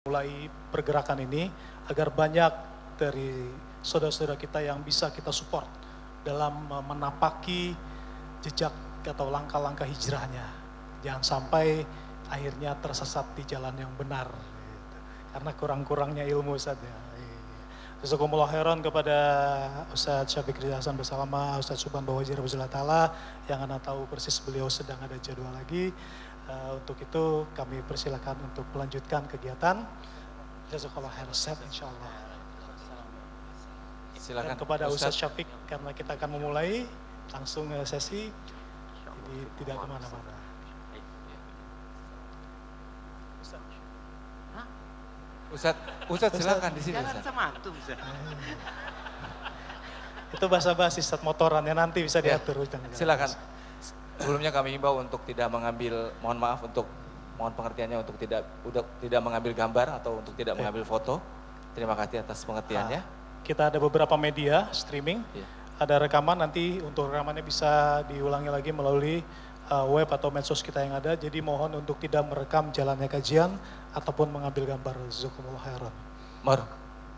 mulai pergerakan ini agar banyak dari saudara-saudara kita yang bisa kita support dalam menapaki jejak atau langkah-langkah hijrahnya. Jangan sampai akhirnya tersesat di jalan yang benar. Karena kurang-kurangnya ilmu Ustaz ya. Jazakumullah khairan kepada Ustaz Syafiq Rizal Hasan bersama Ustaz Subhan Bawajir Abuzillah Ta'ala yang Anda tahu persis beliau sedang ada jadwal lagi. Untuk itu kami persilakan untuk melanjutkan kegiatan. Jazakallah khairan Ustaz insyaallah. Silakan. Dan kepada Ustaz Syafiq karena kita akan memulai langsung sesi, jadi tidak kemana-mana. Ustaz silakan di sini. Jangan sama antum Ustaz. Itu basa-basi Ustaz motorannya nanti bisa diatur. Silakan. Sebelumnya kami himbau untuk tidak mengambil, mohon maaf untuk mohon pengertiannya untuk tidak mengambil gambar atau untuk tidak mengambil foto. Terima kasih atas pengertiannya. Kita ada beberapa media streaming, ada rekaman nanti untuk rekamannya bisa diulangi lagi melalui web atau medsos kita yang ada. Jadi mohon untuk tidak merekam jalannya kajian ataupun mengambil gambar. Jazakumullah khairan. Mor,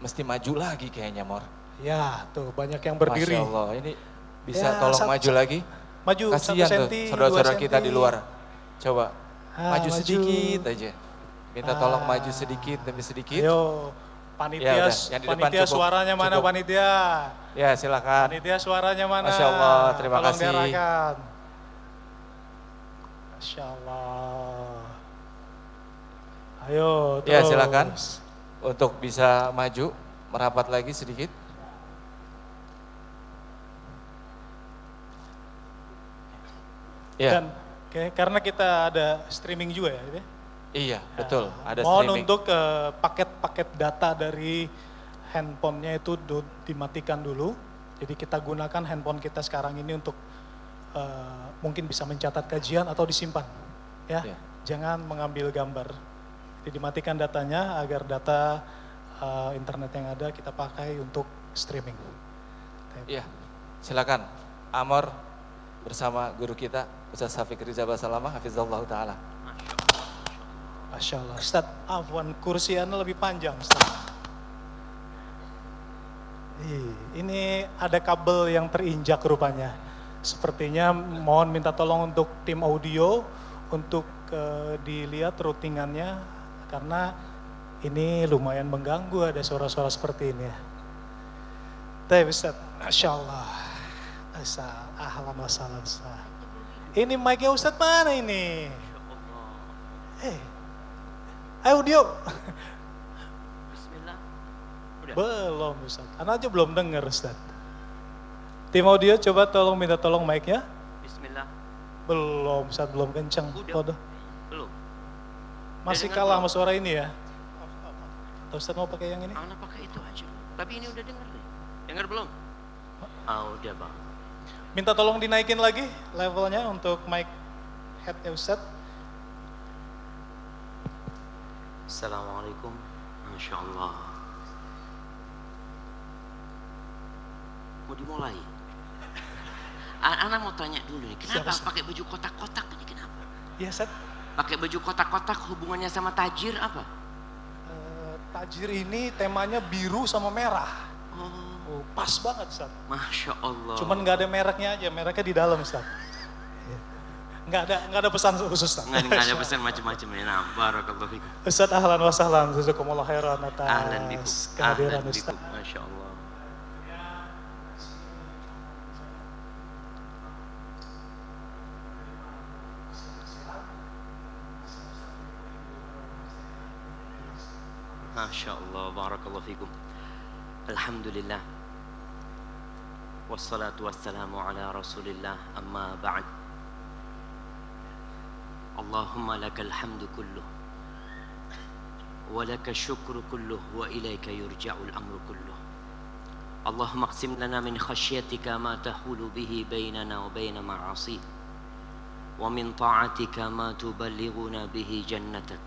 mesti maju lagi kayaknya Mor. Ya, tuh banyak yang berdiri. Masya Allah, ini bisa tolong maju lagi? Maju kasihan 1 tuh cm, saudara-saudara 2 kita cm. di luar. Coba maju maju sedikit aja. Minta tolong maju sedikit demi sedikit. Ayo, panitia, yang di depan panitia cukup, suaranya mana cukup. panitia? Ya silakan. Panitia suaranya mana? Masya Allah, terima Tolong kasih. diarahkan. Masya Allah. Ayo terus. Ya silakan untuk bisa maju merapat lagi sedikit. Ya. Dan karena kita ada streaming juga ya. Iya betul, ada Mohon streaming. untuk paket-paket data dari handphonenya itu dimatikan dulu. Jadi kita gunakan handphone kita sekarang ini untuk mungkin bisa mencatat kajian atau disimpan. Ya, jangan mengambil gambar. Jadi dimatikan datanya agar data internet yang ada kita pakai untuk streaming. Iya, silakan. Amor bersama guru kita Ustaz Syafiq Rizal Basalamah hafizallahu taala. Masya Allah. Ustaz, afwan, kursi Anda lebih panjang Ustaz. Ini ada kabel yang terinjak rupanya. Sepertinya mohon minta tolong untuk tim audio untuk dilihat routingannya karena ini lumayan mengganggu ada suara-suara seperti ini ya. Tapi Ustaz, Masya Allah. Ahlan wa sahlan Ustaz. Ini mic-nya Ustaz mana ini? Audio. Bismillah. Udah. Belum Ustaz. Anak aja belum dengar Ustaz. Tim audio coba tolong minta tolong mic-nya. Bismillah. Belum Ustaz, belum kencang. Udah. Belum. Masih Udah kalah dengar sama suara ini ya. Atau Ustaz mau pakai yang ini? Anak pakai itu aja. Tapi ini udah dengar. Dengar belum? Udah bang. Minta tolong dinaikin lagi levelnya untuk mic head-nya Ustaz. Assalamualaikum. Masya Allah. Mau dimulai? Anak mau tanya dulu nih, kenapa pakai baju kotak-kotak ini kenapa? Iya Ustaz. Pakai baju kotak-kotak hubungannya sama tajir apa? Tajir ini temanya biru sama merah. Oh, Pas banget Ustaz. Masya Allah. Cuman nggak ada mereknya aja, mereknya di dalam Ustaz. Nggak ada pesan khusus Ustaz. Nggak ada pesan macam-macam ya. Nah, barakallahu fikum. Ustaz ahlan wa sahlan, jazakumullah khairan Ahlan bikum. atas kehadiran Ahlan Ustaz. bikum. Masya Allah. Masya Allah, barakallahu fikum. Alhamdulillah. Wassalatu wassalamu ala rasulillah amma ba'd. Allahumma lakal hamdu kulluh. Wa laka syukru kulluh wa ilaika yurja'ul amru kulluh. Allahumma aqsim lana min khasyatika ma tahulu bihi bainana wa baina ma'asik. Wa min ta'atika ma tuballighuna bihi jannatak.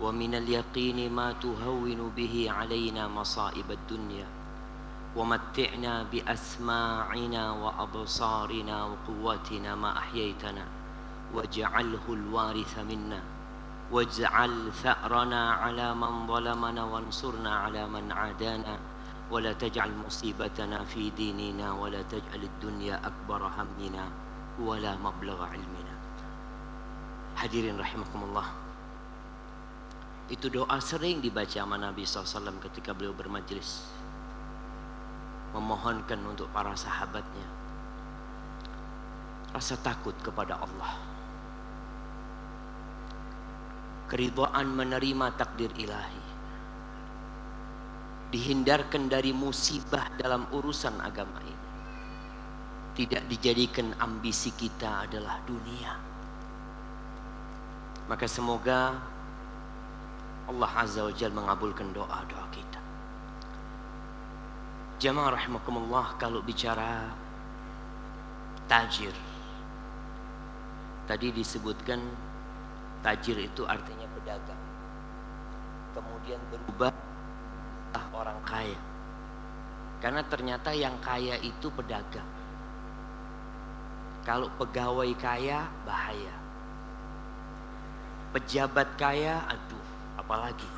ومن اليقين ما تهون به علينا مصائب الدنيا ومتعنا بأسماعنا وأبصارنا وقواتنا ما أحييتنا واجعله الوارث منا waj'al tha'rana 'ala man zalamana wansurna 'ala man 'adana wa la taj'al musibatana fi dinina wa la taj'al ad-dunya akbar hammina wa la mablagha 'ilmina. Hadirin rahimakumullah, itu doa sering dibaca sama Nabi SAW ketika beliau bermajlis, memohonkan untuk para sahabatnya rasa takut kepada Allah, keridhaan menerima takdir ilahi, dihindarkan dari musibah dalam urusan agama ini, tidak dijadikan ambisi kita adalah dunia. Maka semoga Allah Azza wa Jalla mengabulkan doa-doa kita. Jamaah rahimakumullah, kalau bicara tajir, tadi disebutkan tajir itu artinya pedagang, kemudian berubah orang kaya, karena ternyata yang kaya itu pedagang. Kalau pegawai kaya bahaya, pejabat kaya aduh apalagi,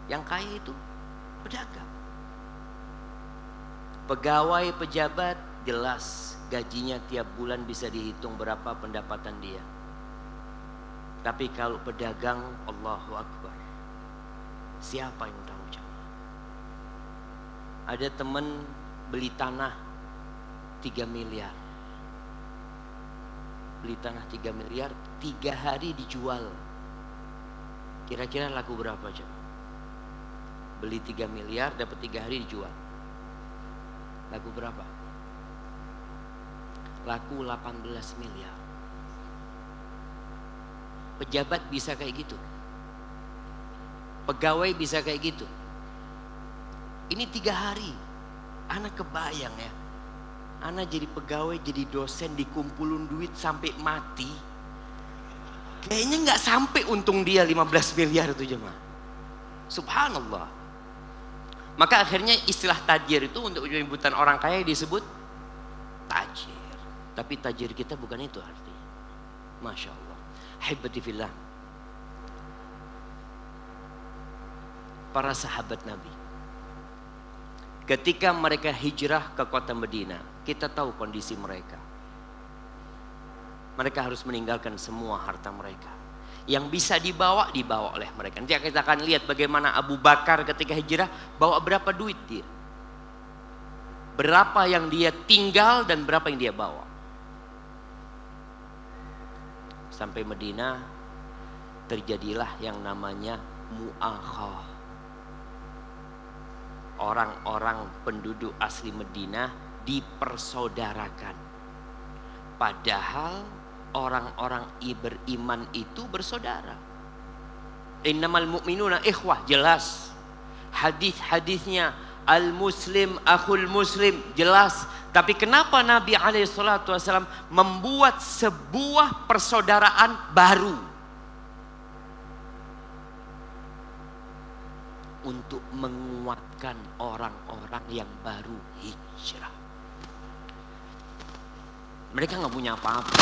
yang kaya itu pedagang. Pegawai pejabat jelas gajinya tiap bulan bisa dihitung berapa pendapatan dia. Tapi kalau pedagang, Allahu Akbar, siapa yang tahu jemaah? Ada teman beli tanah 3 miliar. Beli tanah 3 miliar, 3 hari dijual. Kira-kira laku berapa jemaah? Beli 3 miliar, dapat 3 hari dijual. Laku berapa? Laku 18 miliar. Pejabat bisa kayak gitu, pegawai bisa kayak gitu. Ini 3 hari. Anak kebayang ya, anak jadi pegawai, jadi dosen, dikumpulin duit sampai mati, kayaknya nggak sampai untung dia 15 miliar itu jemaah. Subhanallah. Maka akhirnya istilah tajir itu untuk penyebutan orang kaya disebut tajir. Tapi tajir kita bukan itu artinya. Masya Allah. Hibati fillah. Para sahabat Nabi, ketika mereka hijrah ke kota Madinah, kita tahu kondisi mereka. Mereka harus meninggalkan semua harta mereka. Yang bisa dibawa oleh mereka. Nanti kita akan lihat bagaimana Abu Bakar ketika hijrah bawa berapa duit dia, berapa yang dia tinggal dan berapa yang dia bawa. Sampai Madinah terjadilah yang namanya mu'akhah. Orang-orang penduduk asli Madinah dipersaudarakan, padahal orang-orang beriman itu bersaudara. Innamal mu'minuna ikhwah, jelas. Hadis-hadisnya al-muslim akhul muslim, jelas. Tapi kenapa Nabi SAW membuat sebuah persaudaraan baru? Untuk menguatkan orang-orang yang baru hijrah. Mereka nggak punya apa-apa.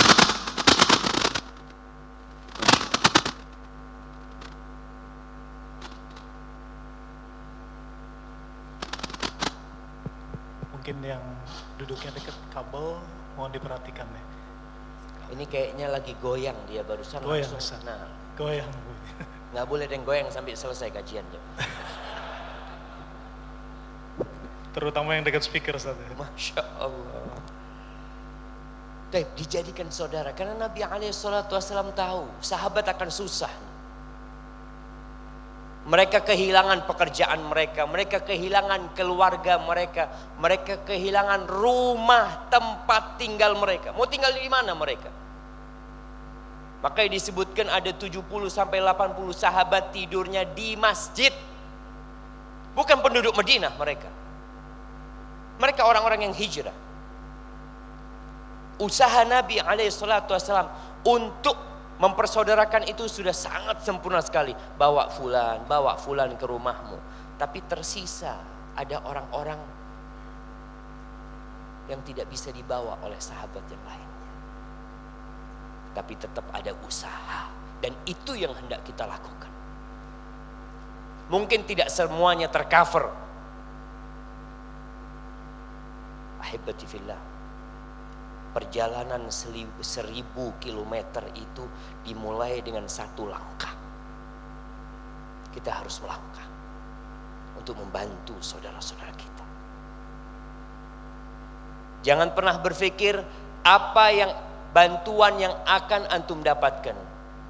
Mungkin yang duduknya dekat kabel mohon diperhatikan ya. Ini kayaknya lagi goyang dia barusan. Goyang, langsung. Ustaz. Nah, Goyang. nggak boleh deh goyang sampai selesai kajian. Terutama yang dekat speaker Ustaz. Masya Allah. Dijadikan saudara karena Nabi SAW tahu sahabat akan susah. Mereka kehilangan pekerjaan mereka, mereka kehilangan keluarga mereka, mereka kehilangan rumah tempat tinggal mereka. Mau tinggal di mana mereka? Makanya disebutkan ada 70 sampai 80 sahabat tidurnya di masjid. Bukan penduduk Madinah mereka. Mereka orang-orang yang hijrah. Usaha Nabi SAW untuk mempersaudarakan itu sudah sangat sempurna sekali. Bawa fulan ke rumahmu. Tapi tersisa ada orang-orang yang tidak bisa dibawa oleh sahabat yang lainnya. tapi tetap ada usaha. Dan itu yang hendak kita lakukan. Mungkin tidak semuanya tercover. Ahibati fillah, perjalanan 1000 kilometer itu dimulai dengan satu langkah. Kita harus melangkah untuk membantu saudara-saudara kita. Jangan pernah berpikir apa yang bantuan yang akan antum dapatkan.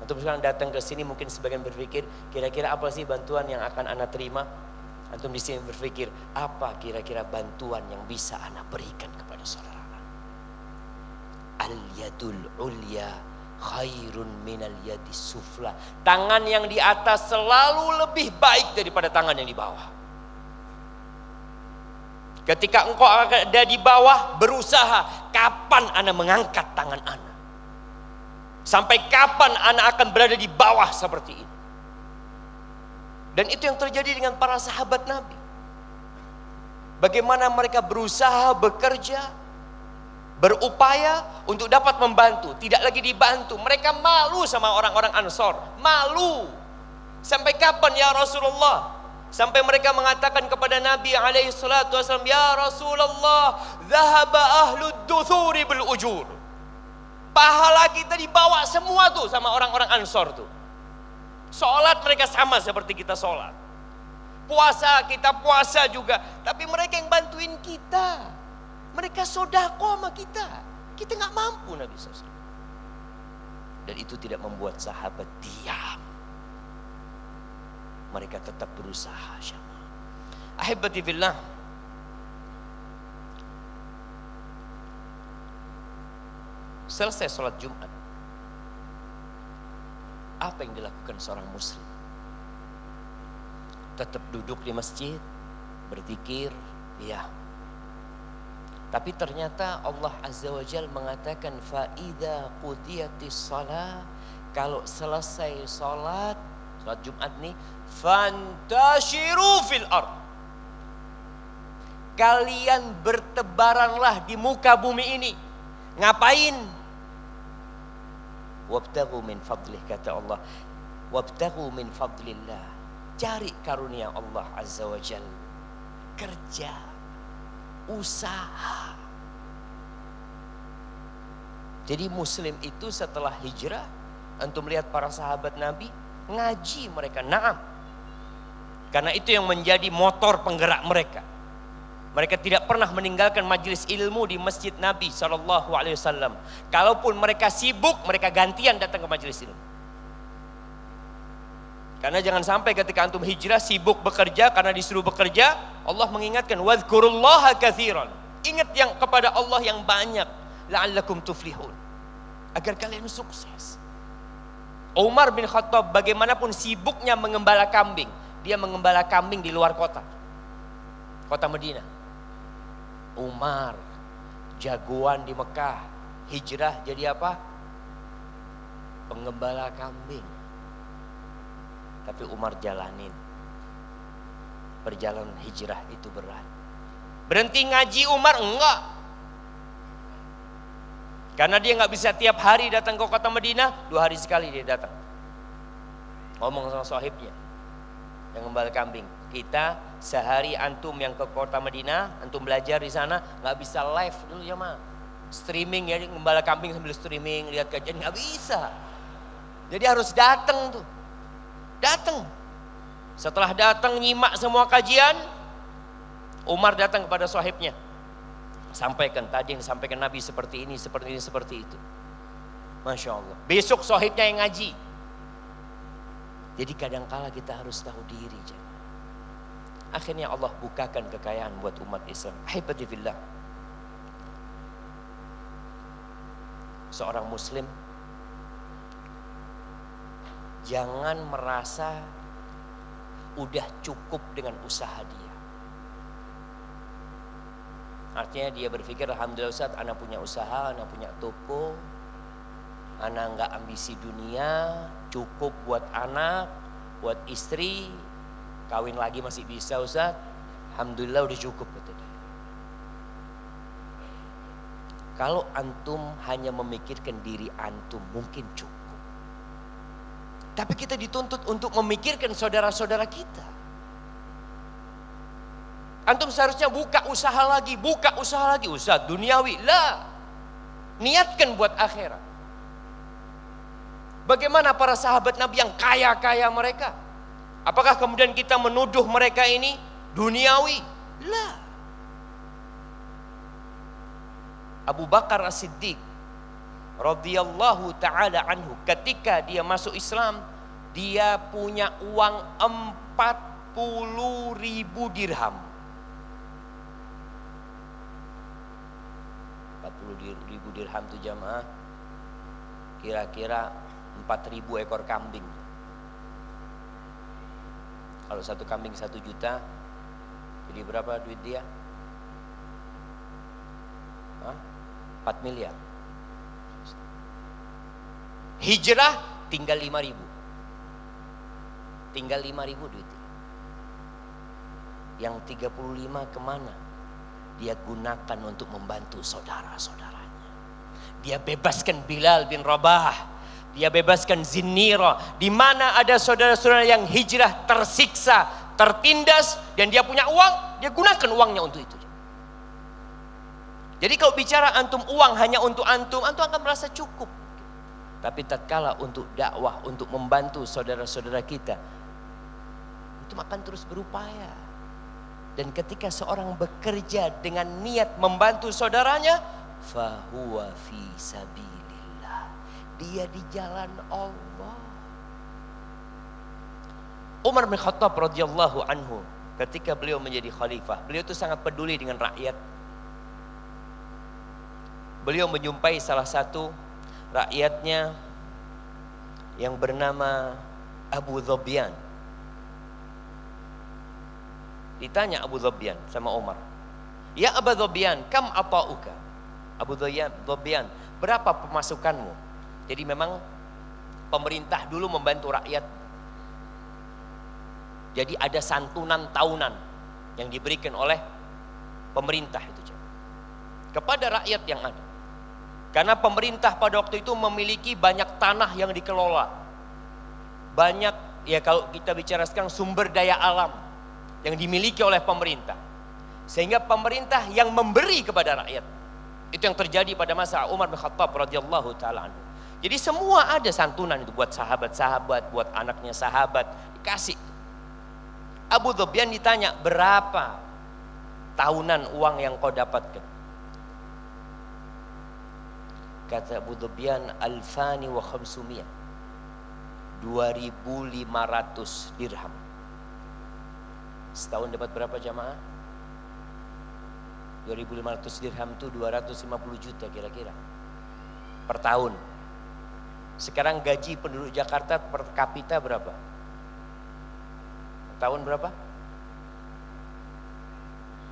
Antum sekarang datang ke sini mungkin sebagian berpikir, kira-kira apa sih bantuan yang akan ana terima? Antum di sini berpikir, apa kira-kira bantuan yang bisa ana berikan kepada saudara? Al-yadul ulya khairun minal yadis sufla. Tangan yang di atas selalu lebih baik daripada tangan yang di bawah. Ketika engkau ada di bawah, berusaha kapan ana mengangkat tangan ana. Sampai kapan ana akan berada di bawah seperti ini. Dan itu yang terjadi dengan para sahabat Nabi. Bagaimana mereka berusaha, bekerja, berupaya untuk dapat membantu. Tidak lagi dibantu. Mereka malu sama orang-orang Ansor. Malu. Sampai kapan ya Rasulullah? Sampai mereka mengatakan kepada Nabi SAW, ya Rasulullah, dhahaba ahlud duthuri bil ujur. Pahala kita dibawa semua tuh sama orang-orang Ansor tuh. Sholat mereka sama seperti kita sholat. Puasa kita puasa juga. Tapi mereka yang bantuin kita. Mereka sodako sama kita. Kita gak mampu Nabi SAW. Dan itu tidak membuat sahabat diam. Mereka tetap berusaha. Ahibati fillah, selesai sholat Jumat, apa yang dilakukan seorang muslim? Tetap duduk di masjid, berzikir, ya. Tapi ternyata Allah Azza wa Jalla mengatakan faida qudiyatis shalah, kalau selesai sholat Jumat nih, fantashiru fil ard, kalian bertebaranlah di muka bumi ini. Ngapain? Wabtaghu min fadlih, kata Allah. Wabtaghu min fadlillah, cari karunia Allah Azza wa Jalla. Kerja, usaha. Jadi muslim itu setelah hijrah, antum lihat para sahabat Nabi ngaji mereka, na'am. Karena itu yang menjadi motor penggerak mereka. Mereka tidak pernah meninggalkan majelis ilmu di masjid Nabi SAW. Kalaupun mereka sibuk, mereka gantian datang ke majelis ilmu. Karena jangan sampai ketika antum hijrah sibuk bekerja, karena disuruh bekerja, Allah mengingatkan wadhkurullaha katsiran. Ingat yang kepada Allah yang banyak, la'allakum tuflihun, agar kalian sukses. Umar bin Khattab bagaimanapun sibuknya mengembala kambing, dia mengembala kambing di luar kota Madinah. Umar jagoan di Mekah, hijrah jadi apa? Pengembala kambing. Tapi Umar jalanin. Perjalanan hijrah itu berat. Berhenti ngaji Umar? Enggak. Karena dia nggak bisa tiap hari datang ke kota Madinah, 2 hari sekali dia datang. Ngomong sama sahibnya yang gembala kambing. Kita sehari antum yang ke kota Madinah, antum belajar di sana, nggak bisa live dulu ya mah. Streaming ya, gembala kambing sambil streaming, lihat kajian, nggak bisa. Jadi harus datang tuh. Datang. Setelah datang nyimak semua kajian, Umar datang kepada sahibnya. Sampaikan tadi yang disampaikan Nabi seperti ini, seperti ini, seperti itu. Masya Allah. Besok sahibnya yang ngaji. Jadi kadangkala kita harus tahu diri. Akhirnya Allah bukakan kekayaan buat umat Islam. Ahibati fillah, seorang muslim jangan merasa udah cukup dengan usaha dia. Artinya dia berpikir, alhamdulillah Ustaz, anak punya usaha, anak punya toko, anak nggak ambisi dunia, cukup buat anak, buat istri, kawin lagi masih bisa Ustaz, alhamdulillah udah cukup, kata dia. Kalau antum hanya memikirkan diri antum mungkin cukup. Tapi kita dituntut untuk memikirkan saudara-saudara kita. Antum seharusnya buka usaha lagi, usaha duniawi. Lah, niatkan buat akhirat. Bagaimana para sahabat Nabi yang kaya-kaya mereka? Apakah kemudian kita menuduh mereka ini duniawi? Lah. Abu Bakar As-Siddiq radhiyallahu taala anhu, ketika dia masuk Islam, dia punya uang 40.000 dirham. 40.000 dirham itu jamaah kira-kira 4.000 ekor kambing. Kalau satu kambing 1 juta, jadi berapa duit dia? 4 miliar. Hijrah tinggal 5.000. Tinggal 5.000 duitnya. Yang 35 kemana? Dia gunakan untuk membantu saudara-saudaranya. Dia bebaskan Bilal bin Rabah. Dia bebaskan Zinnira. Di mana ada saudara-saudara yang hijrah tersiksa, tertindas, dan dia punya uang, dia gunakan uangnya untuk itu. Jadi kalau bicara antum uang hanya untuk antum akan merasa cukup. Tapi tatkala untuk dakwah, untuk membantu saudara-saudara kita, antum akan terus berupaya. Dan ketika seorang bekerja dengan niat membantu saudaranya, fahuwa fi sabilillah. Dia di jalan Allah. Umar bin Khattab radhiyallahu anhu, ketika beliau menjadi khalifah, beliau itu sangat peduli dengan rakyat. Beliau menjumpai salah satu rakyatnya yang bernama Abu Dhobyan. Ditanya Abu Dhobyan sama Umar, "Ya Abu Dhobyan, kam ata'uka?" Abu Dhobyan, berapa pemasukanmu? Jadi memang pemerintah dulu membantu rakyat. Jadi ada santunan tahunan yang diberikan oleh pemerintah itu kepada rakyat yang ada. Karena pemerintah pada waktu itu memiliki banyak tanah yang dikelola. Banyak, ya kalau kita bicara sekarang, sumber daya alam yang dimiliki oleh pemerintah. Sehingga pemerintah yang memberi kepada rakyat. Itu yang terjadi pada masa Umar bin Khattab radhiyallahu ta'ala anhu. Jadi semua ada santunan itu buat sahabat-sahabat, buat anaknya sahabat, dikasih. Abu Dhobyan ditanya, berapa tahunan uang yang kau dapatkan? Kata Abu Dhobyan, alfani wa khamsumiyah, 2.500 dirham. Setahun dapat berapa jamaah? 2.500 dirham itu 250 juta kira-kira per tahun. Sekarang gaji penduduk Jakarta per kapita berapa? Per tahun berapa?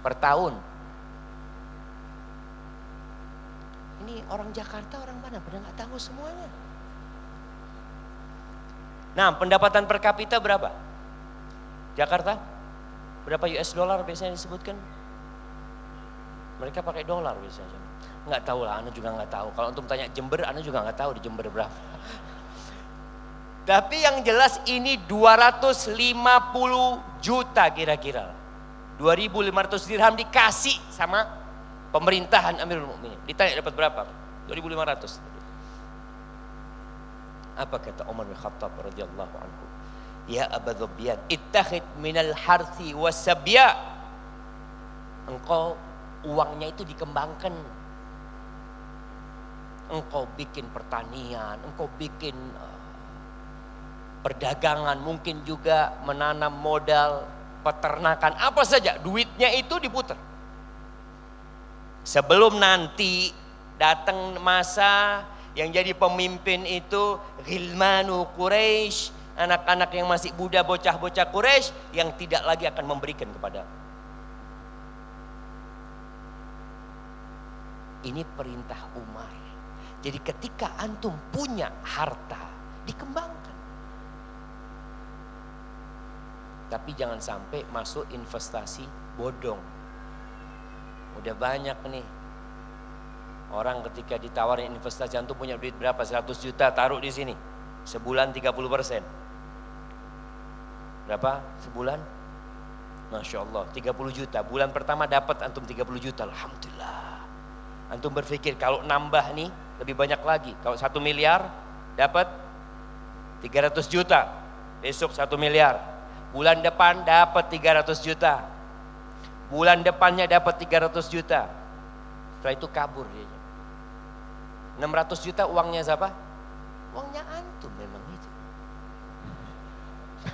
Per tahun. Ini orang Jakarta, orang mana? Pada nggak tahu semuanya. Nah, pendapatan per kapita berapa? Jakarta? Berapa US dollar biasanya disebutkan? Mereka pakai dolar biasanya. Nggak tahu lah, Anda juga nggak tahu. Kalau untuk tanya Jember, Anda juga nggak tahu di Jember berapa. Tapi yang jelas ini 250 juta kira-kira. 2.500 dirham dikasih sama pemerintahan Amirul Mukminin. Ditanya dapat berapa? 2.500. Apa kata Umar bin Khattab radhiyallahu anhu? Ya Abu Dhobyan, ittakhid minal harthi wasabya. Engkau uangnya itu dikembangkan. Engkau bikin pertanian, engkau bikin perdagangan, mungkin juga menanam modal, peternakan, apa saja. Duitnya itu diputar. Sebelum nanti datang masa yang jadi pemimpin itu Ghilmanu Quraisy, anak-anak yang masih muda, bocah-bocah Quraisy yang tidak lagi akan memberikan kepada. Ini perintah Umar. Jadi ketika antum punya harta, dikembangkan. Tapi jangan sampai masuk investasi bodong. Udah banyak nih Orang ketika ditawarin investasi, antum punya duit berapa? 100 juta, taruh di sini. Sebulan 30%. Berapa? Sebulan? Masya Allah, 30 juta. Bulan pertama dapat antum 30 juta. Alhamdulillah. Antum berpikir kalau nambah nih lebih banyak lagi. Kalau 1 miliar dapat 300 juta. Besok 1 miliar. Bulan depan dapat 300 juta. Bulan depannya dapat 300 juta. Setelah itu kabur dia. 600 juta uangnya siapa? Uangnya antum memang itu.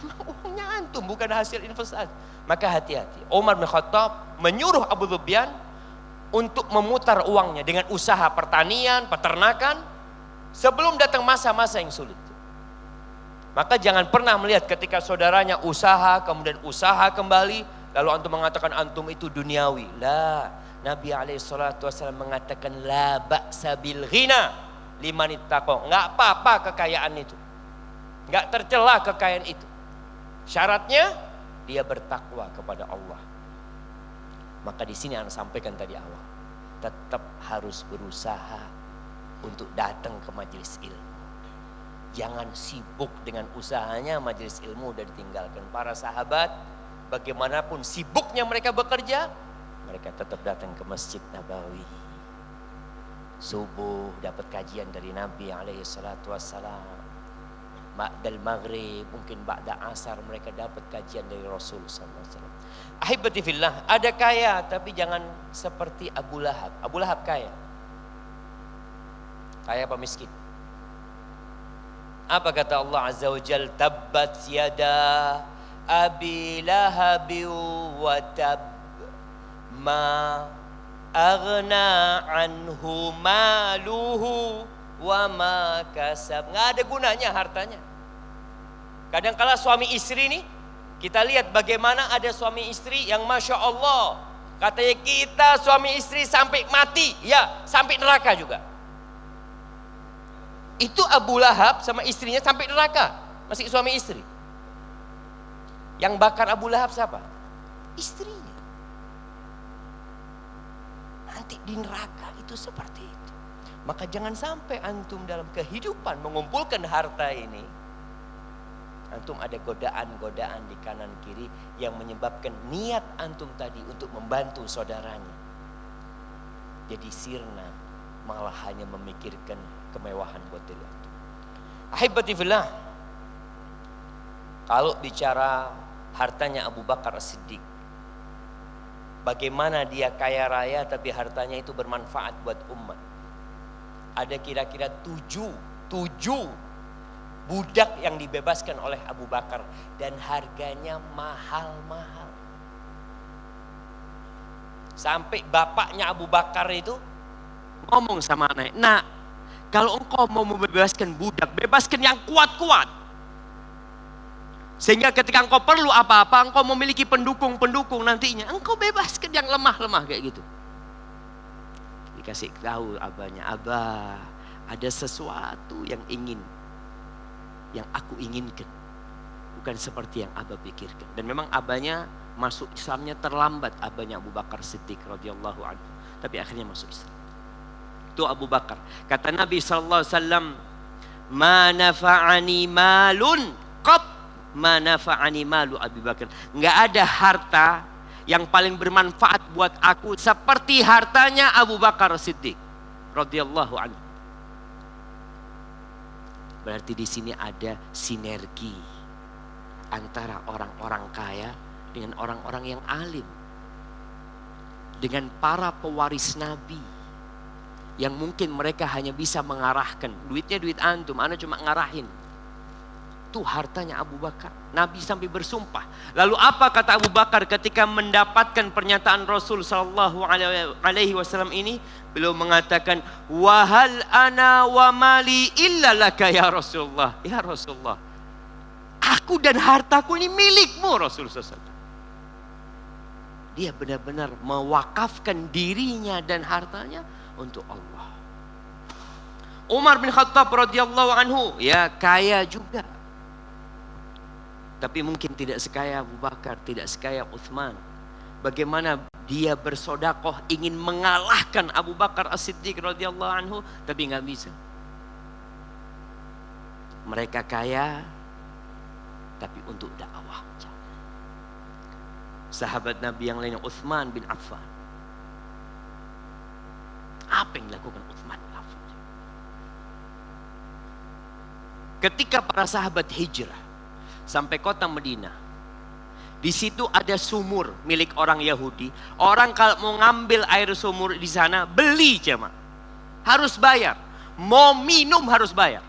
Memang uangnya antum, bukan hasil investasi. Maka hati-hati. Umar bin Khattab menyuruh Abu Sufyan untuk memutar uangnya dengan usaha pertanian, peternakan sebelum datang masa-masa yang sulit. Maka jangan pernah melihat ketika saudaranya usaha, kemudian usaha kembali, lalu antum mengatakan antum itu duniawi. La, Nabi SAW mengatakan la ba'sa bil ghina liman ittaqa. Enggak apa-apa kekayaan itu. Enggak tercela kekayaan itu. Syaratnya dia bertakwa kepada Allah. Maka di sini Anda sampaikan tadi awal, tetap harus berusaha untuk datang ke majelis ilmu. Jangan sibuk dengan usahanya, majelis ilmu udah ditinggalkan. Para sahabat, bagaimanapun sibuknya mereka bekerja, mereka tetap datang ke Masjid Nabawi. Subuh dapat kajian dari Nabi SAW. Ba'dal maghrib, mungkin ba'da asar mereka dapat kajian dari Rasul SAW. Ahibati fillah, ada kaya tapi jangan seperti Abu Lahab. Abu Lahab kaya. Kaya apa miskin? Apa kata Allah Azza wa Jal? Tabbat yada Abi Lahab wa tab ma aghna anhu maluhu wa ma kasab. Nggak ada gunanya hartanya. Kadang-kala suami istri nih, kita lihat bagaimana ada suami istri yang Masya Allah, katanya kita suami istri sampai mati, ya sampai neraka juga. Itu Abu Lahab sama istrinya sampai neraka, masih suami istri. Yang bakar Abu Lahab siapa? Istrinya. Nanti di neraka itu seperti itu. Maka jangan sampai antum dalam kehidupan mengumpulkan harta ini, antum ada godaan-godaan di kanan kiri yang menyebabkan niat antum tadi untuk membantu saudaranya jadi sirna, malah hanya memikirkan kemewahan buat diri antum. Ahibati fillah, kalau bicara hartanya Abu Bakar As-Siddiq, bagaimana dia kaya raya tapi hartanya itu bermanfaat buat umat. Ada kira-kira tujuh budak yang dibebaskan oleh Abu Bakar dan harganya mahal-mahal. Sampai bapaknya Abu Bakar itu ngomong sama anaknya, "Nak, kalau engkau mau membebaskan budak, bebaskan yang kuat-kuat. Sehingga ketika engkau perlu apa-apa, engkau memiliki pendukung-pendukung nantinya, engkau bebaskan yang lemah-lemah," kayak gitu. Dikasih tahu abahnya, "Abah, ada sesuatu yang aku inginkan, bukan seperti yang abah pikirkan." Dan memang abahnya masuk Islamnya terlambat, abahnya Abu Bakar Siddiq radhiyallahu anhu, tapi akhirnya masuk Islam. Itu Abu Bakar. Kata Nabi SAW, "Ma nafa'ani malun qat ma nafa'ani malu Abu Bakar." Enggak ada harta yang paling bermanfaat buat aku seperti hartanya Abu Bakar Siddiq radhiyallahu anhu. Berarti di sini ada sinergi antara orang-orang kaya dengan orang-orang yang alim, dengan para pewaris Nabi yang mungkin mereka hanya bisa mengarahkan. Duitnya duit antum, ana cuma ngarahin. Itu hartanya Abu Bakar. Nabi sampai bersumpah. Lalu apa kata Abu Bakar ketika mendapatkan pernyataan Rasul sallallahu alaihi wasallam ini? Beliau mengatakan, "Wahal ana wa mali illa laka ya Rasulullah." Ya Rasulullah, aku dan hartaku ini milikmu Rasul SAW. Dia benar-benar mewakafkan dirinya dan hartanya untuk Allah. Umar bin Khattab radhiyallahu anhu, ya kaya juga. Tapi mungkin tidak sekaya Abu Bakar, tidak sekaya Uthman. bagaimana dia bersodakoh ingin mengalahkan Abu Bakar As-Siddiq radhiyallahu anhu, tapi nggak bisa. Mereka kaya, tapi untuk dakwah. Sahabat Nabi yang lainnya Utsman bin Affan. Apa yang dilakukan Utsman bin Affan? Ketika para sahabat hijrah sampai kota Madinah, di situ ada sumur milik orang Yahudi. Orang kalau mau ngambil air sumur di sana beli jemaah, harus bayar. Mau minum harus bayar.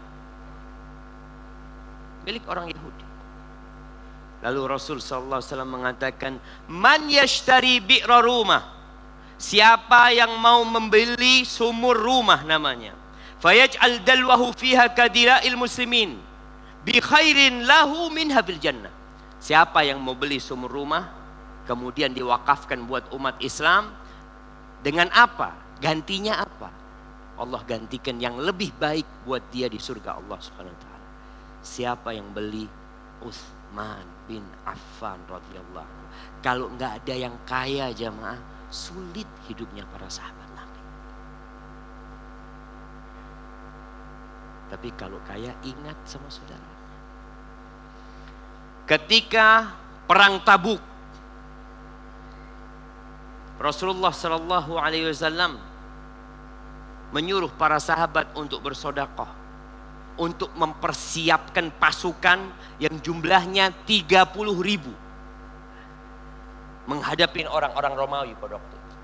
Milik orang Yahudi. Lalu Rasul sallallahu alaihi wasallam mengatakan, "Man yashtari bi'ra rumah?" Siapa yang mau membeli sumur rumah namanya. Fayaj'al dalwahu fiha kadira'il muslimin bi khairin lahu minha bil jannah. Siapa yang mau beli sumur rumah kemudian diwakafkan buat umat Islam, dengan apa? Gantinya apa? Allah gantikan yang lebih baik buat dia di surga Allah Subhanahu wa taala. Siapa yang beli? Utsman bin Affan radhiyallahu anhu. Kalau nggak ada yang kaya jamaah, sulit hidupnya para sahabat Nabi. Tapi kalau kaya, ingat sama saudara. Ketika perang Tabuk, Rasulullah sallallahu alaihi wasallam menyuruh para sahabat untuk bersedekah, untuk mempersiapkan pasukan yang jumlahnya 30.000 menghadapi orang-orang Romawi pada waktu itu.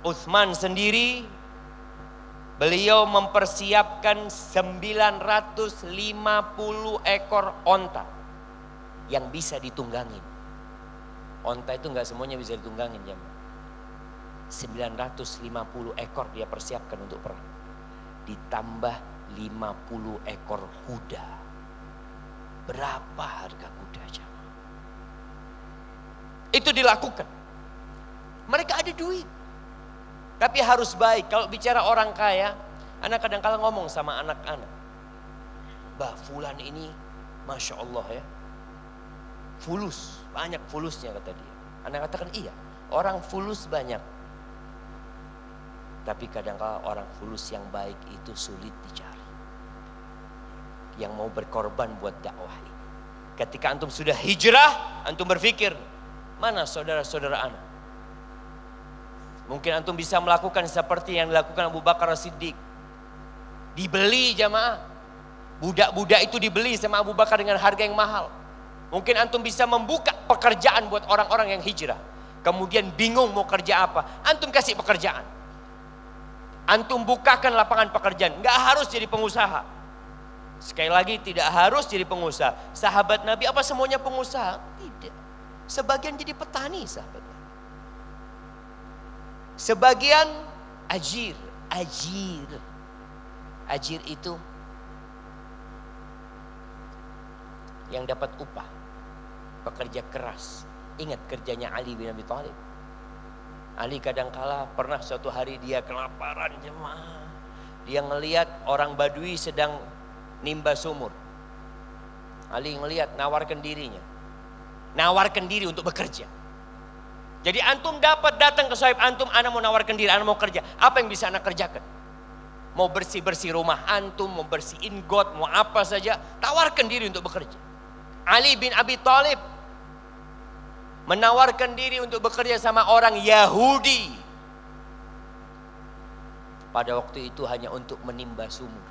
Utsman sendiri, beliau mempersiapkan 950 ekor onta yang bisa ditunggangin. Onta itu nggak semuanya bisa ditunggangin ya. 950 ekor dia persiapkan untuk perang. Ditambah 50 ekor kuda. Berapa harga kuda jemaah? Itu dilakukan. Mereka ada duit. Tapi harus baik. Kalau bicara orang kaya, anak kadang-kadang ngomong sama anak-anak, "Bah, fulan ini Masya Allah ya, fulus, banyak fulusnya," kata dia. Anak katakan iya, orang fulus banyak. Tapi kadang-kadang orang fulus yang baik itu sulit dicari. Yang mau berkorban buat dakwah ini. Ketika antum sudah hijrah, antum berpikir, mana saudara-saudara anak? Mungkin antum bisa melakukan seperti yang dilakukan Abu Bakar As-Siddiq. Dibeli jamaah. Budak-budak itu dibeli sama Abu Bakar dengan harga yang mahal. Mungkin antum bisa membuka pekerjaan buat orang-orang yang hijrah. Kemudian bingung mau kerja apa. Antum kasih pekerjaan. Antum bukakan lapangan pekerjaan. Nggak harus jadi pengusaha. Sekali lagi tidak harus jadi pengusaha. Sahabat Nabi apa semuanya pengusaha? Tidak. Sebagian jadi petani sahabat Nabi. Sebagian ajir. Ajir itu yang dapat upah. Pekerja keras. Ingat kerjanya Ali bin Abi Thalib. Ali kadangkala pernah suatu hari dia kelaparan jemaah. Dia ngelihat orang Badui sedang nimba sumur. Ali ngelihat, nawarkan dirinya. Nawarkan diri untuk bekerja. Jadi antum dapat datang ke sahib antum, anak mau nawarkan diri, anak mau kerja. Apa yang bisa anak kerjakan? Mau bersih-bersih rumah antum, mau bersihin got, mau apa saja, tawarkan diri untuk bekerja. Ali bin Abi Thalib menawarkan diri untuk bekerja sama orang Yahudi. Pada waktu itu hanya untuk menimba sumur.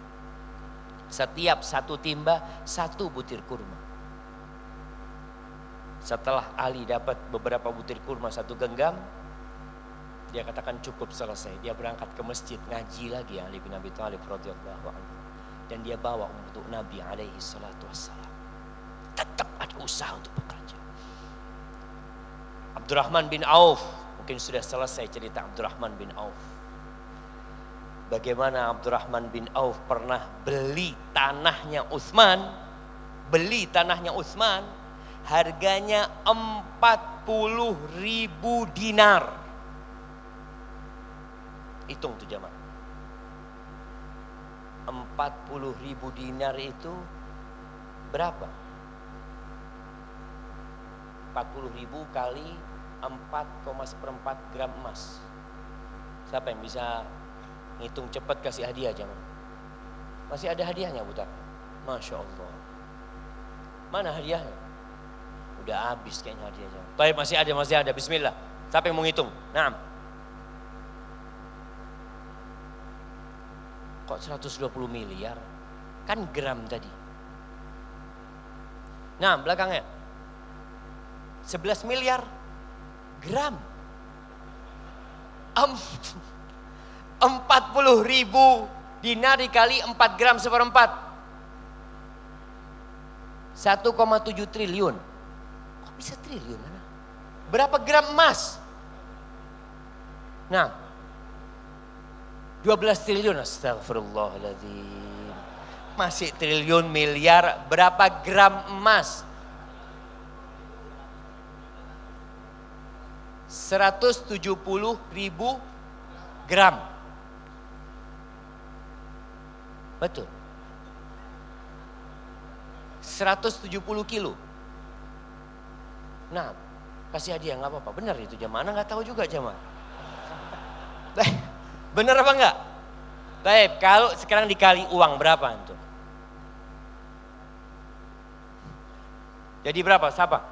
Setiap satu timba, 1 butir kurma. Setelah Ali dapat beberapa butir kurma 1 genggam, dia katakan cukup, selesai. Dia berangkat ke masjid ngaji lagi Ali bin Abi Thalib radhiyallahu anhu. Dan dia bawa untuk Nabi alaihi salatu wassalam. Tetap ada usaha untuk bekerja. Abdurrahman bin Auf, mungkin sudah selesai cerita Abdurrahman bin Auf. Bagaimana Abdurrahman bin Auf pernah beli tanahnya Utsman, harganya 40.000 dinar. Hitung tuh jamaah. 40.000 dinar itu berapa? 40.000 kali 4,4 gram emas. Siapa yang bisa ngitung cepat kasih hadiah jemaah? Masih ada hadiahnya Buta? Masya Allah. Mana hadiahnya? Udah habis kayaknya hadiahnya. Baik, masih ada. Bismillah. Siapa yang mau ngitung? Naam. Kok 120 miliar? Kan gram tadi. Nah, belakangnya. 11 miliar gram. 40.000 dinar dikali 4 gram seperempat. 1,7 triliun. Kok bisa triliun? Berapa gram emas? Nah, 12 triliun. Astagfirullahaladzim. Masih triliun miliar. Berapa gram emas? 170.000 gram. Betul. 170 kilo. Nah, kasih hadiah nggak apa-apa. Benar itu jemaah, nggak tahu juga jemaah. Benar apa enggak? Baik, kalau sekarang dikali uang berapa antum? Jadi berapa? Siapa?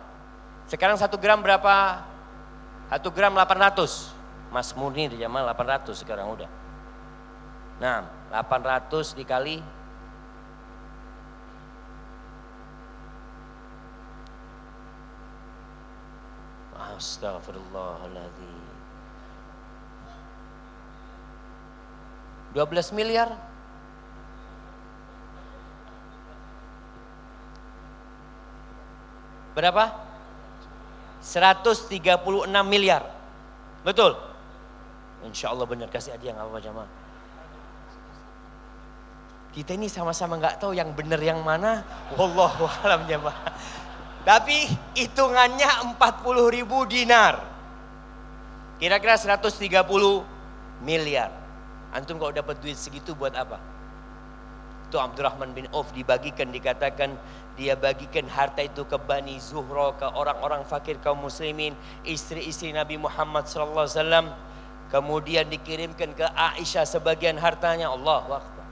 Sekarang 1 gram berapa? 1 gram 800. Mas murni di jemaah 800 sekarang udah. Nah, 800 dikali Astagfirullahaladzim. 12 miliar. Berapa? 136 miliar. Betul? Insya Allah benar, kasih hadiah nggak apa-apa jemaah. Kita ini sama-sama nggak tahu yang benar yang mana. Wallahu a'lam jemaah. Tapi hitungannya 40.000 dinar. Kira-kira 130 miliar. Antum kalau dapat duit segitu buat apa? Itu Abdurrahman bin Auf dibagikan, dikatakan dia bagikan harta itu ke Bani Zuhra, ke orang-orang fakir kaum muslimin, istri-istri Nabi Muhammad SAW. Kemudian dikirimkan ke Aisyah sebagian hartanya. Allahu Akbar.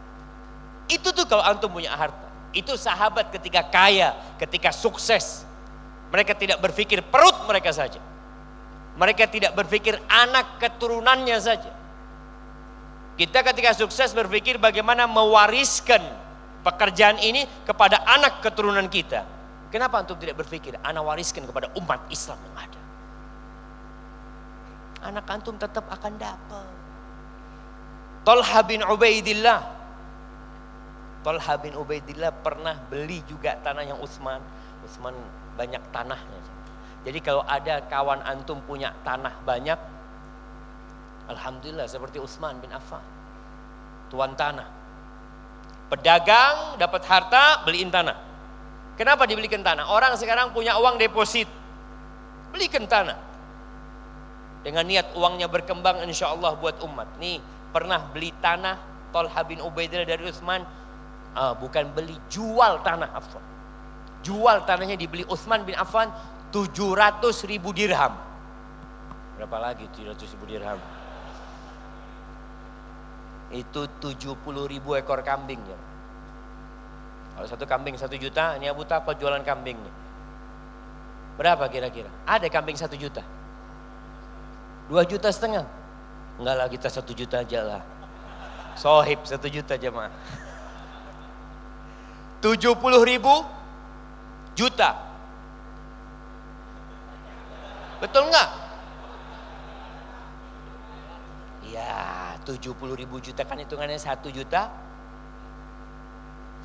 Itu tuh kalau antum punya harta. Itu sahabat ketika kaya, ketika sukses. Mereka tidak berpikir perut mereka saja. Mereka tidak berpikir anak keturunannya saja. Kita ketika sukses berpikir bagaimana mewariskan pekerjaan ini kepada anak keturunan kita. Kenapa antum tidak berpikir anak wariskan kepada umat Islam yang ada? Anak antum tetap akan dapat. Talha bin Ubaidillah. Talha bin Ubaidillah pernah beli juga tanahnya Utsman. Utsman banyak tanahnya. Jadi kalau ada kawan antum punya tanah banyak, alhamdulillah seperti Utsman bin Affan. Tuan tanah. Pedagang dapat harta, beliin tanah. Kenapa dibelikan tanah? Orang sekarang punya uang deposit. Belikan tanah. Dengan niat uangnya berkembang insya Allah buat umat. Nih pernah beli tanah Talha bin Ubaidillah dari Utsman. Bukan beli, jual tanah Affan. Jual tanahnya dibeli Utsman bin Affan 700.000 dirham. Berapa lagi 700.000 dirham? Itu 70.000 ekor kambing ya. Kalau satu kambing 1 juta, ini Abu Tapa jualan kambing nih. Berapa kira-kira? Ada kambing 1 juta? 2,5 juta? Enggak lah, kita 1 juta aja lah. Sohib 1 juta jemaah. 70.000 juta. Betul enggak? Ya 70.000 juta kan hitungannya 1 juta.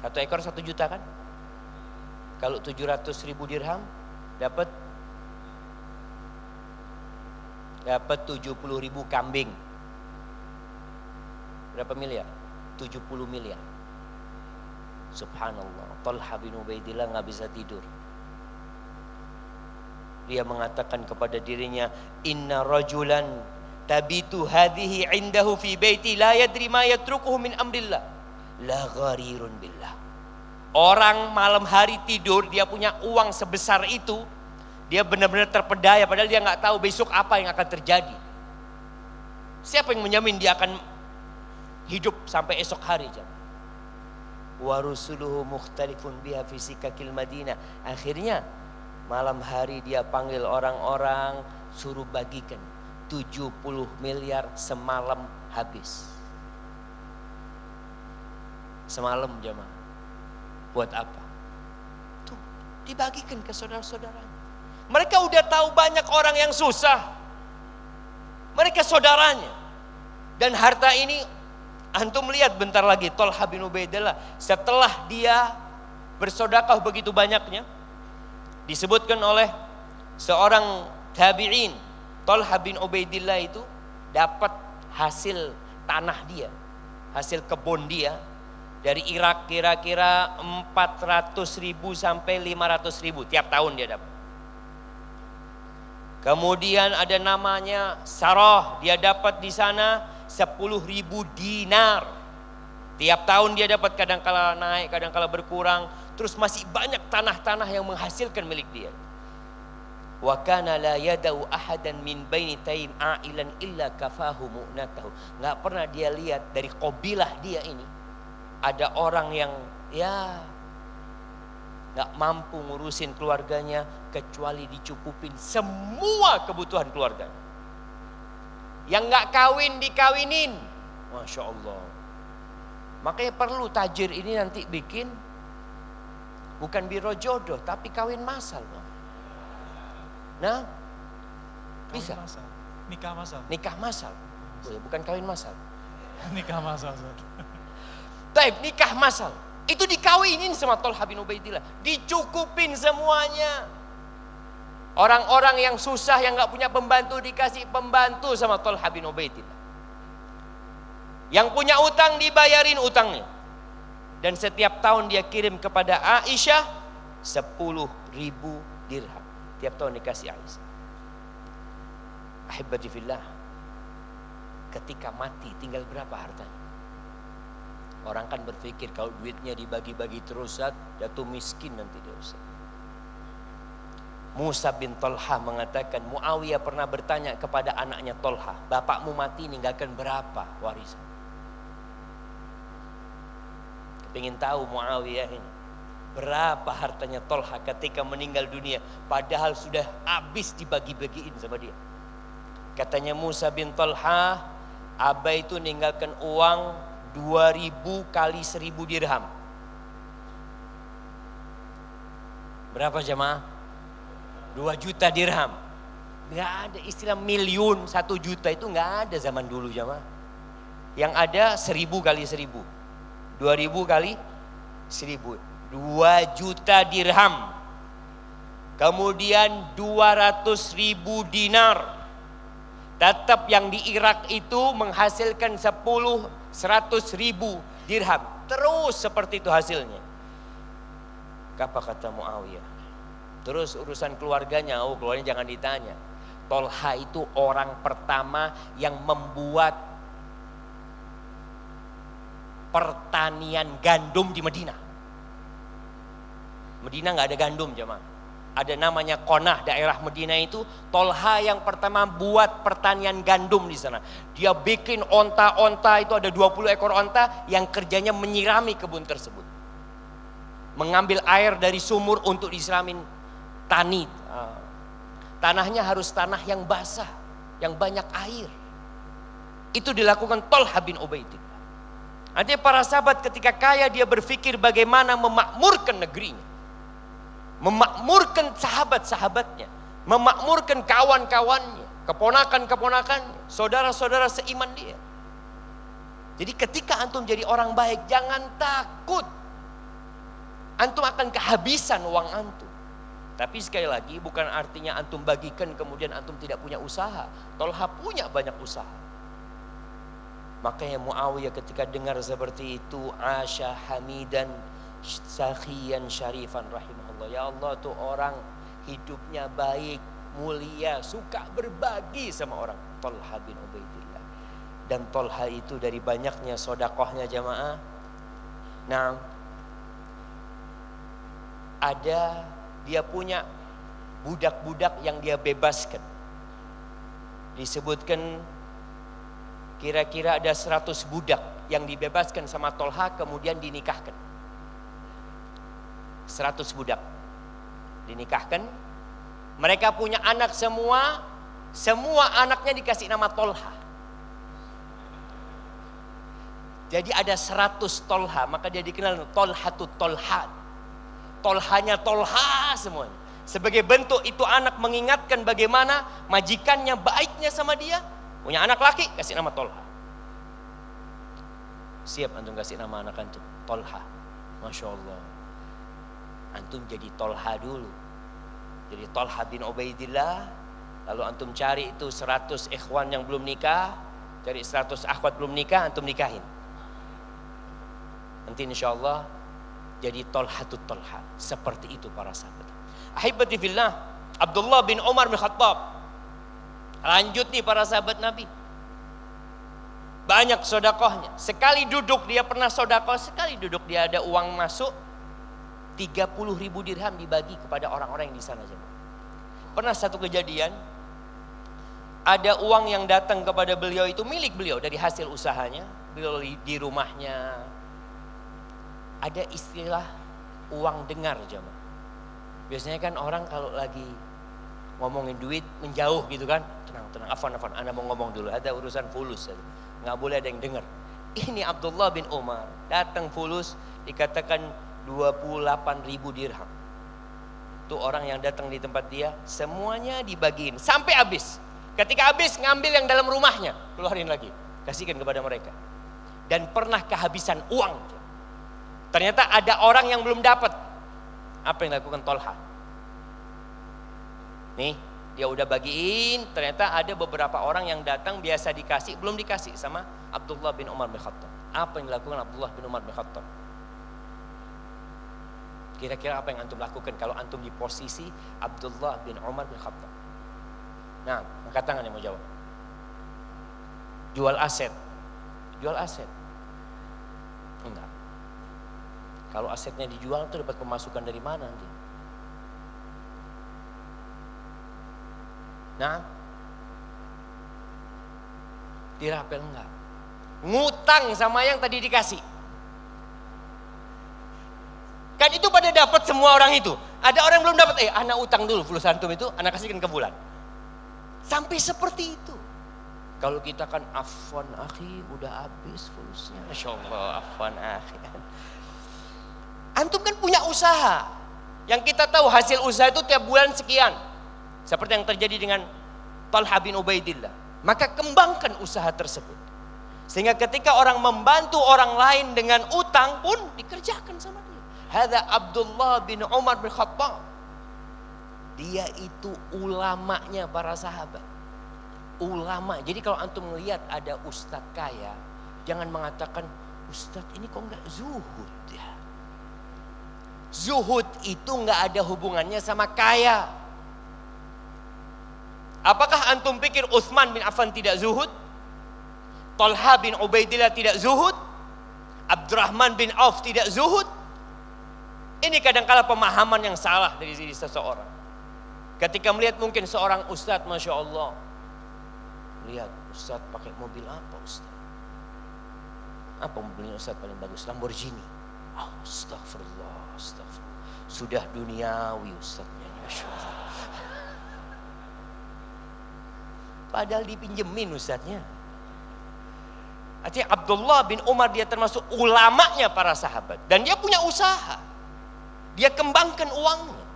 1 ekor 1 juta kan? Kalau 700.000 dirham dapat 70.000 kambing. Berapa miliar? 70 miliar. Subhanallah, Talha bin Ubaidillah nggak bisa tidur. Dia mengatakan kepada dirinya, Inna rajulan tabitu hadhihi indahu fi baiti la yadri ma yatrukuhu min amrillah la gharirun billah. Orang malam hari tidur dia punya uang sebesar itu, Dia benar-benar terpedaya padahal dia nggak tahu besok apa yang akan terjadi. Siapa yang menjamin dia akan hidup sampai esok hari? Wa rusuluhu mukhtalifun biha fi sikakil Madinah. Akhirnya malam hari dia panggil orang-orang, suruh bagikan 70 miliar semalam habis. Semalam jemaah. Buat apa? Tuh, dibagikan ke saudara-saudaranya. Mereka udah tahu banyak orang yang susah. Mereka saudaranya. Dan harta ini, antum lihat bentar lagi Tolha bin Ubaidillah. Setelah dia bersedekah begitu banyaknya, disebutkan oleh seorang tabi'in, Tolha bin Ubaidillah itu dapat hasil tanah dia, hasil kebun dia dari Irak kira-kira 400.000 sampai 500.000 tiap tahun dia dapat. Kemudian ada namanya Sarah, dia dapat di sana 10.000 dinar. Tiap tahun dia dapat, kadang-kala naik, kadang-kala berkurang. Terus masih banyak tanah-tanah yang menghasilkan milik dia. Wa kana la yadau ahadan min baini taim ailan illa kafahu mu'natahu. Enggak pernah dia lihat dari kabilah dia ini ada orang yang enggak mampu ngurusin keluarganya kecuali dicukupin semua kebutuhan keluarganya. Yang enggak kawin dikawinin. Masya Allah. Makanya perlu tajir ini nanti bikin bukan biro jodoh tapi kawin massal. Nah, bisa. Masal. Nikah masal. Nikah massal. Bukan kawin massal. Nikah masal. Taib, nikah massal. Itu dikawinin sama Tolha bin Ubaidillah. Dicukupin semuanya. Orang-orang yang susah, yang gak punya pembantu, dikasih pembantu sama Tolha bin Ubaidillah. Yang punya utang, dibayarin utangnya. Dan setiap tahun dia kirim kepada Aisyah 10.000 dirham. Tiap tahun dikasih Aisyah. Ahibati fillah. Ketika mati tinggal berapa hartanya? Orang kan berpikir kalau duitnya dibagi-bagi terus, jatuh miskin nanti dia Ustaz. Musa bin Tolha mengatakan, Muawiyah pernah bertanya kepada anaknya Tolha, bapakmu mati ninggalkan berapa warisan? Kepingin tahu Muawiyah ini berapa hartanya Tolha ketika meninggal dunia, padahal sudah habis dibagi-bagiin sama dia. Katanya Musa bin Tolha, Abah itu ninggalkan uang 2.000 kali 1.000 dirham. Berapa jemaah? 2 juta dirham. Nggak ada istilah miliun, 1 juta itu nggak ada zaman dulu jemaah. Yang ada 1.000 kali 1.000, 2.000 kali 1.000, 2 juta dirham. Kemudian 200.000 dinar. Tetap yang di Irak itu menghasilkan 100.000 dirham. Terus seperti itu hasilnya. Apa kata Muawiyah? Terus urusan keluarganya, keluarganya jangan ditanya. Tolha itu orang pertama yang membuat pertanian gandum di Madinah. Madinah nggak ada gandum jemaah. Ada namanya Qonah, daerah Madinah itu. Tolha yang pertama buat pertanian gandum di sana. Dia bikin onta-onta, itu ada 20 ekor onta yang kerjanya menyirami kebun tersebut. Mengambil air dari sumur untuk disiramin tani. Tanahnya harus tanah yang basah, yang banyak air. Itu dilakukan Tolha bin Ubaidillah. Artinya para sahabat ketika kaya dia berpikir bagaimana memakmurkan negerinya. Memakmurkan sahabat-sahabatnya, memakmurkan kawan-kawannya, keponakan-keponakannya, saudara-saudara seiman dia. Jadi ketika antum jadi orang baik, jangan takut. Antum akan kehabisan uang antum. Tapi sekali lagi bukan artinya antum bagikan kemudian antum tidak punya usaha. Tolha punya banyak usaha. Makanya Muawiyah ketika dengar seperti itu, Asya hamidan sakhiyan syarifan rahimahullah. Ya Allah, tuh orang hidupnya baik, mulia, suka berbagi sama orang. Tolha bin Ubaidillah. Dan Tolha itu dari banyaknya sodakohnya jamaah. Nah, ada dia punya budak-budak yang dia bebaskan. Disebutkan kira-kira ada 100 budak yang dibebaskan sama Tolha kemudian dinikahkan. 100 budak dinikahkan. Mereka punya anak semua. Semua anaknya dikasih nama Tolha. Jadi ada 100 Tolha, maka dia dikenal Tolhatut Tolhat. Tolhanya Tolha semuanya. Sebagai bentuk itu anak mengingatkan bagaimana majikannya baiknya sama dia. Punya anak laki, kasih nama Tolha. Siap antum kasih nama anak antum? Tolha. Masya Allah. Antum jadi Tolha dulu. Jadi Tolha bin Ubaidillah. Lalu antum cari itu 100 ikhwan yang belum nikah. Cari 100 akhwat belum nikah, antum nikahin. Nanti insya Allah jadi Tolhatut Tolha. Seperti itu para sahabat. Ahibati fillah, Abdullah bin Umar bin Khattab. Lanjut nih para sahabat Nabi. Banyak sodakohnya. Sekali duduk dia pernah sodakoh. Sekali duduk dia ada uang masuk. 30.000 dirham dibagi kepada orang-orang yang di sana. Pernah satu kejadian. Ada uang yang datang kepada beliau itu milik beliau dari hasil usahanya. Beliau di rumahnya. Ada istilah uang dengar jemaah. Biasanya kan orang kalau lagi ngomongin duit menjauh gitu kan. Tenang, afwan, Anda mau ngomong dulu. Ada urusan fulus. Nggak boleh ada yang dengar. Ini Abdullah bin Umar. Datang fulus dikatakan 28.000 dirham. Itu orang yang datang di tempat dia. Semuanya dibagiin sampai habis. Ketika habis ngambil yang dalam rumahnya. Keluarin lagi. Kasihkan kepada mereka. Dan pernah kehabisan uang. Ternyata ada orang yang belum dapat. Apa yang dilakukan Tolha? Nih, dia udah bagiin. Ternyata ada beberapa orang yang datang biasa dikasih, belum dikasih sama Abdullah bin Umar bin Khattab. Apa yang dilakukan Abdullah bin Umar bin Khattab? Kira-kira apa yang antum lakukan kalau antum di posisi Abdullah bin Umar bin Khattab? Nah, angkat tangan yang mau jawab. Jual aset. Jual aset? Enggak. Kalau asetnya dijual itu dapat pemasukan dari mana nanti? Nah, dirapel enggak? Ngutang sama yang tadi dikasih. Kan itu pada dapat semua orang itu. Ada orang yang belum dapat, anak utang dulu fulus antum itu, anak kasihkan ke bulan. Sampai seperti itu. Kalau kita kan afwan akhi, udah habis fulusnya. Masya Allah, afwan akhi. Antum kan punya usaha. Yang kita tahu hasil usaha itu tiap bulan sekian. Seperti yang terjadi dengan Talha bin Ubaidillah. Maka kembangkan usaha tersebut. Sehingga ketika orang membantu orang lain dengan utang pun dikerjakan sama dia. Hadza Abdullah bin Umar bin Khattab. Dia itu ulamanya para sahabat. Ulama. Jadi kalau antum melihat ada ustadz kaya, jangan mengatakan, ustadz ini kok enggak zuhud ya. Zuhud itu enggak ada hubungannya sama kaya. Apakah antum pikir Utsman bin Affan tidak zuhud? Talha bin Ubaidillah tidak zuhud? Abdurrahman bin Auf tidak zuhud? Ini kadang-kala pemahaman yang salah dari diri seseorang. Ketika melihat mungkin seorang ustadz, Masya Allah. Lihat ustadz pakai mobil apa ustadz? Apa mobilnya ustadz paling bagus? Lamborghini. Oh, astagfirullah. Sudah duniawi ustadznya. Masya Allah. Padahal dipinjemin ustadznya. Artinya Abdullah bin Umar dia termasuk ulamanya para sahabat. Dan dia punya usaha. Dia kembangkan uangnya.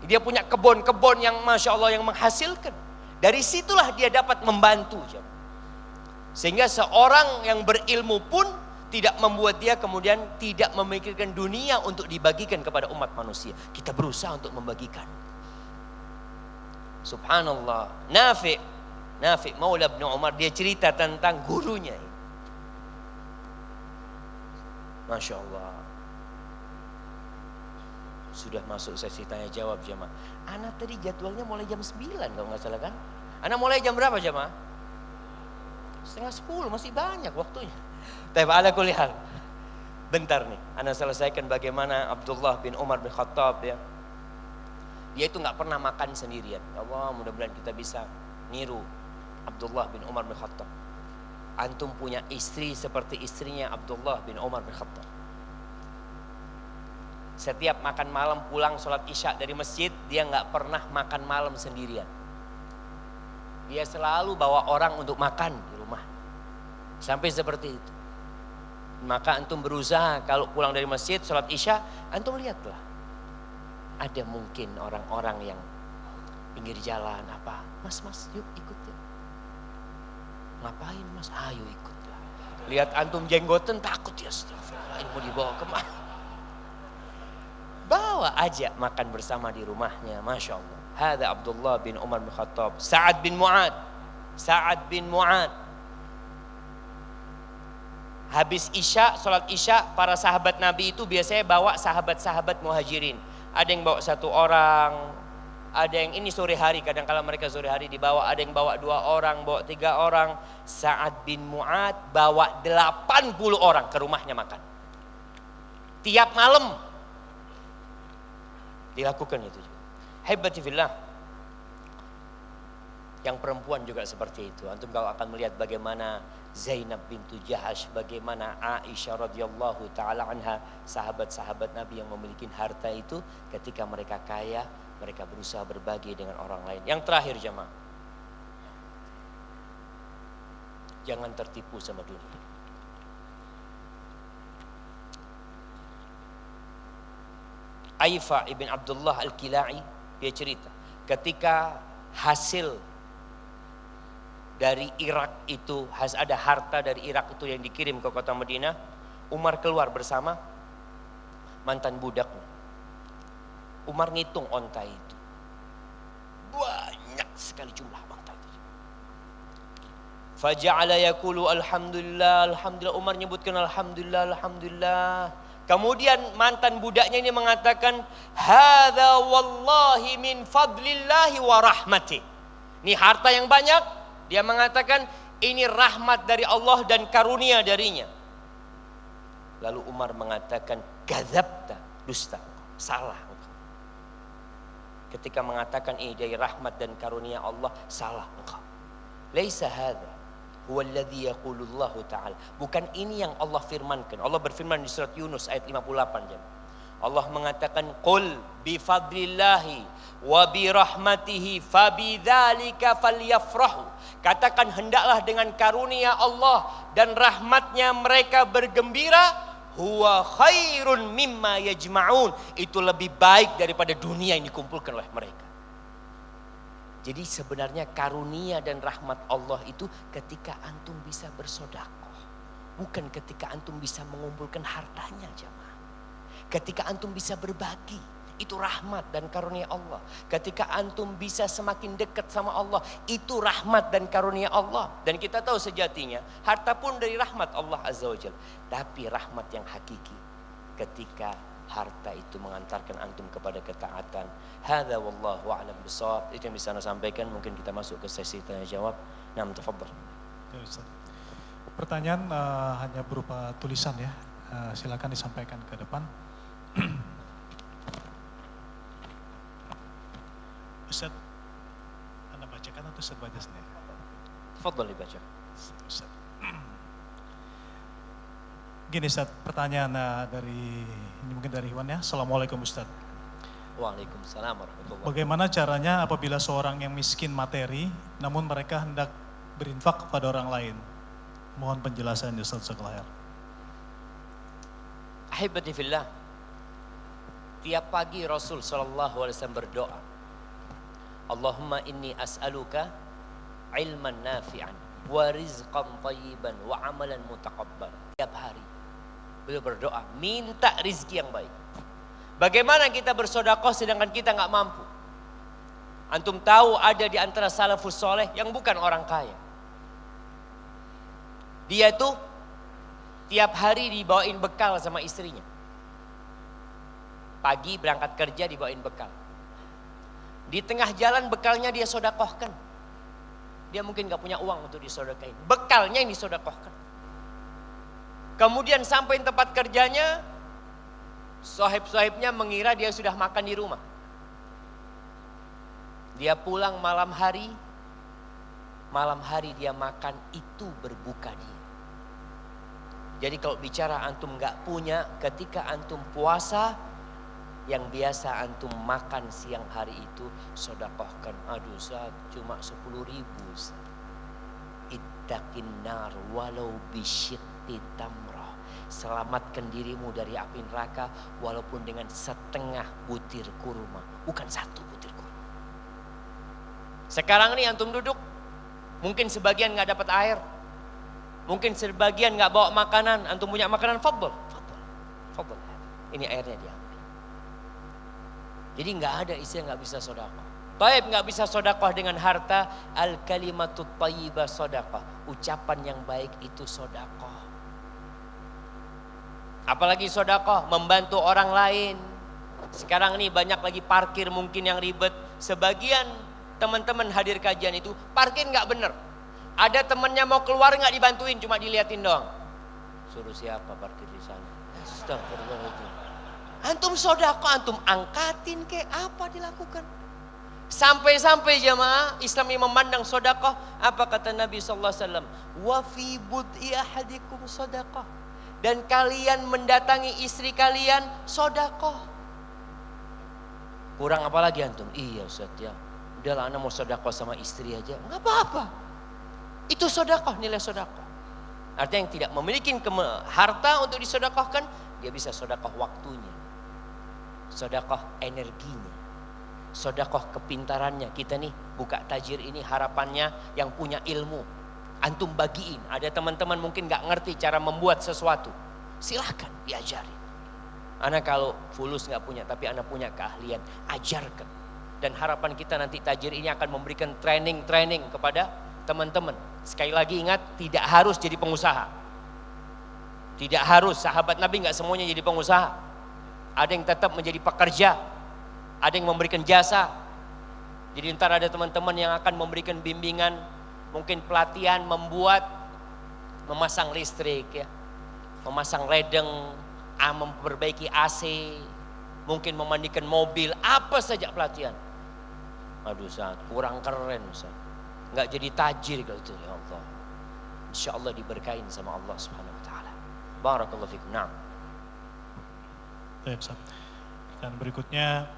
Dia punya kebun-kebun yang Masya Allah yang menghasilkan. Dari situlah dia dapat membantu. Sehingga seorang yang berilmu pun tidak membuat dia kemudian tidak memikirkan dunia untuk dibagikan kepada umat manusia. Kita berusaha untuk membagikan. Subhanallah. Nafi' Maula bin Umar dia cerita tentang gurunya. Masya Allah. Sudah masuk sesi tanya jawab jemaah. Anak tadi jadwalnya mulai jam 9 kalau nggak salah kan? Anak mulai jam berapa jemaah? 9:30, masih banyak waktunya. Tapi ala kulli hal. Bentar nih, anak selesaikan bagaimana Abdullah bin Umar bin Khattab ya. Dia itu nggak pernah makan sendirian. Ya Allah, mudah-mudahan kita bisa niru Abdullah bin Umar bin Khattab. Antum punya istri seperti istrinya Abdullah bin Umar bin Khattab. Setiap makan malam pulang sholat isya dari masjid, dia nggak pernah makan malam sendirian. Dia selalu bawa orang untuk makan di rumah. Sampai seperti itu. Maka antum berusaha kalau pulang dari masjid sholat isya, antum lihatlah. Ada mungkin orang-orang yang pinggir jalan apa, mas yuk ikut ya. Ngapain mas? Ayo ikut lah. Lihat antum jenggoten takut ya, astagfirullah, ini mau dibawa kemana? Bawa aja makan bersama di rumahnya, masya Allah. Hada Abdullah bin Umar bin Khattab. Sa'ad bin Mu'ad. Habis isya, sholat isya, para sahabat Nabi itu biasanya bawa sahabat-sahabat muhajirin. Ada yang bawa 1 orang, ada yang ini sore hari, kadang-kala mereka sore hari dibawa, ada yang bawa 2 orang, bawa 3 orang. Sa'ad bin Mu'ad bawa 80 orang ke rumahnya makan. Tiap malam dilakukan itu juga. Haibati fillah. Yang perempuan juga seperti itu. Antum kalau akan melihat bagaimana Zainab bintu Jahash, bagaimana Aisyah radhiyallahu taala anha, sahabat-sahabat Nabi yang memiliki harta itu, ketika mereka kaya, mereka berusaha berbagi dengan orang lain. Yang terakhir jemaah, jangan tertipu sama dunia. Aifa ibn Abdullah al-Kilai, dia cerita, ketika hasil dari Irak itu, ada harta dari Irak itu yang dikirim ke kota Madinah, Umar keluar bersama mantan budaknya. Umar ngitung onta itu. Banyak sekali jumlah onta itu. Faja'ala yaqulu alhamdulillah, alhamdulillah. Umar nyebutkan alhamdulillah, alhamdulillah. Kemudian mantan budaknya ini mengatakan, hadza wallahi min fadlillahi wa rahmati. Ini harta yang banyak. Dia mengatakan ini rahmat dari Allah dan karunia darinya. Lalu Umar mengatakan, kadzabta, dusta, salah engkau. Ketika mengatakan ini dari rahmat dan karunia Allah, salah engkau. Laisa hadza huwa alladhi yaqulu Allah ta'ala. Bukan ini yang Allah firmankan. Allah berfirman di surat Yunus ayat 58 jemaah. Allah mengatakan, qul bi fadlillahi wa bi rahmatihi fabidzalika falyafrahu. Katakan hendaklah dengan karunia Allah dan rahmatnya mereka bergembira. Huwa khairun mimma yajma'un. Itu lebih baik daripada dunia yang dikumpulkan oleh mereka. Jadi sebenarnya karunia dan rahmat Allah itu ketika antum bisa bersedekah, bukan ketika antum bisa mengumpulkan hartanya jemaah. Ketika antum bisa berbagi, itu rahmat dan karunia Allah. Ketika antum bisa semakin dekat sama Allah, itu rahmat dan karunia Allah. Dan kita tahu sejatinya harta pun dari rahmat Allah Azza wa Jalla. Tapi rahmat yang hakiki ketika harta itu mengantarkan antum kepada ketaatan. Hadza wallahu a'lam bishawab. Itu yang bisa saya sampaikan. Mungkin kita masuk ke sesi tanya jawab. Nah, tafadhal. Ya, Ustaz. Pertanyaan hanya berupa tulisan ya. Silakan disampaikan ke depan. Ustaz, Anda bacakan atau Ustaz baca sendiri? Tafadhal dibaca. Ustaz. Gini Ustaz, pertanyaan ini mungkin dari Iwan ya. Assalamualaikum Ustaz. Waalaikumsalam warahmatullahi. Bagaimana caranya apabila seorang yang miskin materi, namun mereka hendak berinfak kepada orang lain? Mohon penjelasan Ustaz Sekalian. Ahibati fillah. Tiap pagi Rasul sallallahu alaihi wasallam berdoa. Allahumma inni as'aluka ilman nafi'an wa rizqan thayyiban wa amalan mutaqabbal. Tiap hari beliau berdoa, minta rizki yang baik. Bagaimana kita bersedekah sedangkan kita nggak mampu? Antum tahu ada di antara salafus soleh yang bukan orang kaya. Dia itu tiap hari dibawain bekal sama istrinya. Pagi berangkat kerja dibawain bekal. Di tengah jalan bekalnya dia sedekahkan. Dia mungkin gak punya uang untuk disedekahin. Bekalnya yang disedekahkan. Kemudian sampai tempat kerjanya, sahib-sahibnya mengira dia sudah makan di rumah. Dia pulang malam hari dia makan, itu berbuka dia. Jadi kalau bicara antum nggak punya, ketika antum puasa, yang biasa antum makan siang hari itu sedekahkan. Aduh Ustaz, cuma 10.000 Ustaz. Ittaqin nar walau bisyiqqi tamrah. Selamatkan dirimu dari api neraka walaupun dengan setengah butir kurma, bukan 1 butir kurma. Sekarang nih antum duduk, mungkin sebagian nggak dapat air, mungkin sebagian nggak bawa makanan. Antum punya makanan, fadl. Ini airnya dia. Jadi nggak ada istilah nggak bisa sedekah. Taib nggak bisa sedekah dengan harta. Al kalimatut thayyibah sedekah. Ucapan yang baik itu sedekah. Apalagi sedekah membantu orang lain. Sekarang nih banyak lagi parkir mungkin yang ribet. Sebagian teman-teman hadir kajian itu parkir nggak bener. Ada temennya mau keluar nggak dibantuin, cuma diliatin doang. Suruh siapa parkir di sana? Astagfirullahaladzim. Antum sedekah, antum angkatin ke apa dilakukan? Sampai-sampai jamaah Islam yang memandang sedekah, apa kata Nabi SAW? Wa fi bud'i ahadikum sedekah. Dan kalian mendatangi istri kalian sedekah. Kurang apa lagi antum? Iya Ustaz ya. Udahlah anak mau sedekah sama istri aja. Enggak apa-apa. Itu sedekah, nilai sedekah. Artinya yang tidak memiliki harta untuk disedekahkan, dia bisa sedekah waktunya. Sedekah energinya. Sedekah kepintarannya. Kita nih buka tajir ini harapannya yang punya ilmu. Antum bagiin. Ada teman-teman mungkin gak ngerti cara membuat sesuatu. Silahkan diajarin. Anak kalau fulus gak punya, tapi anak punya keahlian, ajarkan. Dan harapan kita nanti tajir ini akan memberikan training kepada teman-teman. Sekali lagi ingat, tidak harus jadi pengusaha. Tidak harus, sahabat Nabi gak semuanya jadi pengusaha. Ada yang tetap menjadi pekerja. Ada yang memberikan jasa. Jadi ntar ada teman-teman yang akan memberikan bimbingan, mungkin pelatihan memasang listrik ya, memasang ledeng, memperbaiki AC, mungkin memandikan mobil, apa saja pelatihan. Aduh Ustaz, kurang keren Ustaz. Nggak jadi tajir kalau itu ya Allah. Insya Allah diberkahin sama Allah Subhanahu Wa Taala. Barakallahu fikum. Nah. Baik, Ustaz. Dan berikutnya,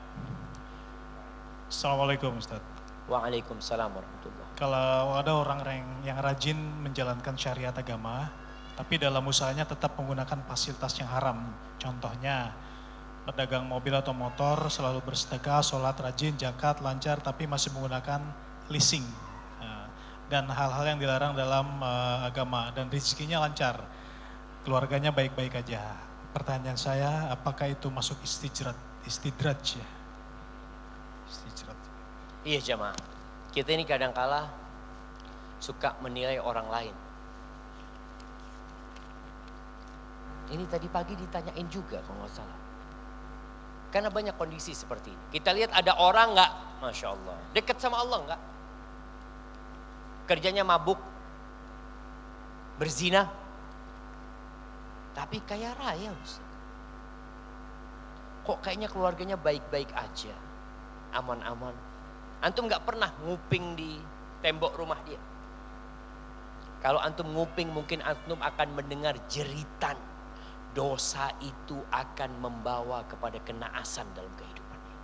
Assalamualaikum Ustaz. Waalaikumsalam warahmatullahi. Kalau ada orang yang rajin menjalankan syariat agama, tapi dalam usahanya tetap menggunakan fasilitas yang haram. Contohnya, pedagang mobil atau motor selalu bersedekah, sholat rajin, zakat, lancar, tapi masih menggunakan leasing. Dan hal-hal yang dilarang dalam agama, dan rezekinya lancar. Keluarganya baik-baik aja. Pertanyaan saya, apakah itu masuk istidraj ya? Istidraj. Iya jamaah, kita ini kadangkala suka menilai orang lain. Ini tadi pagi ditanyain juga kalau nggak salah. Karena banyak kondisi seperti ini. Kita lihat ada orang nggak, Masya Allah, dekat sama Allah nggak? Kerjanya mabuk, berzina, tapi kaya raya Ustaz. Kok kayaknya keluarganya baik-baik aja, aman-aman. Antum gak pernah nguping di tembok rumah dia. Kalau antum nguping mungkin antum akan mendengar jeritan. Dosa itu akan membawa kepada kenaasan dalam kehidupannya.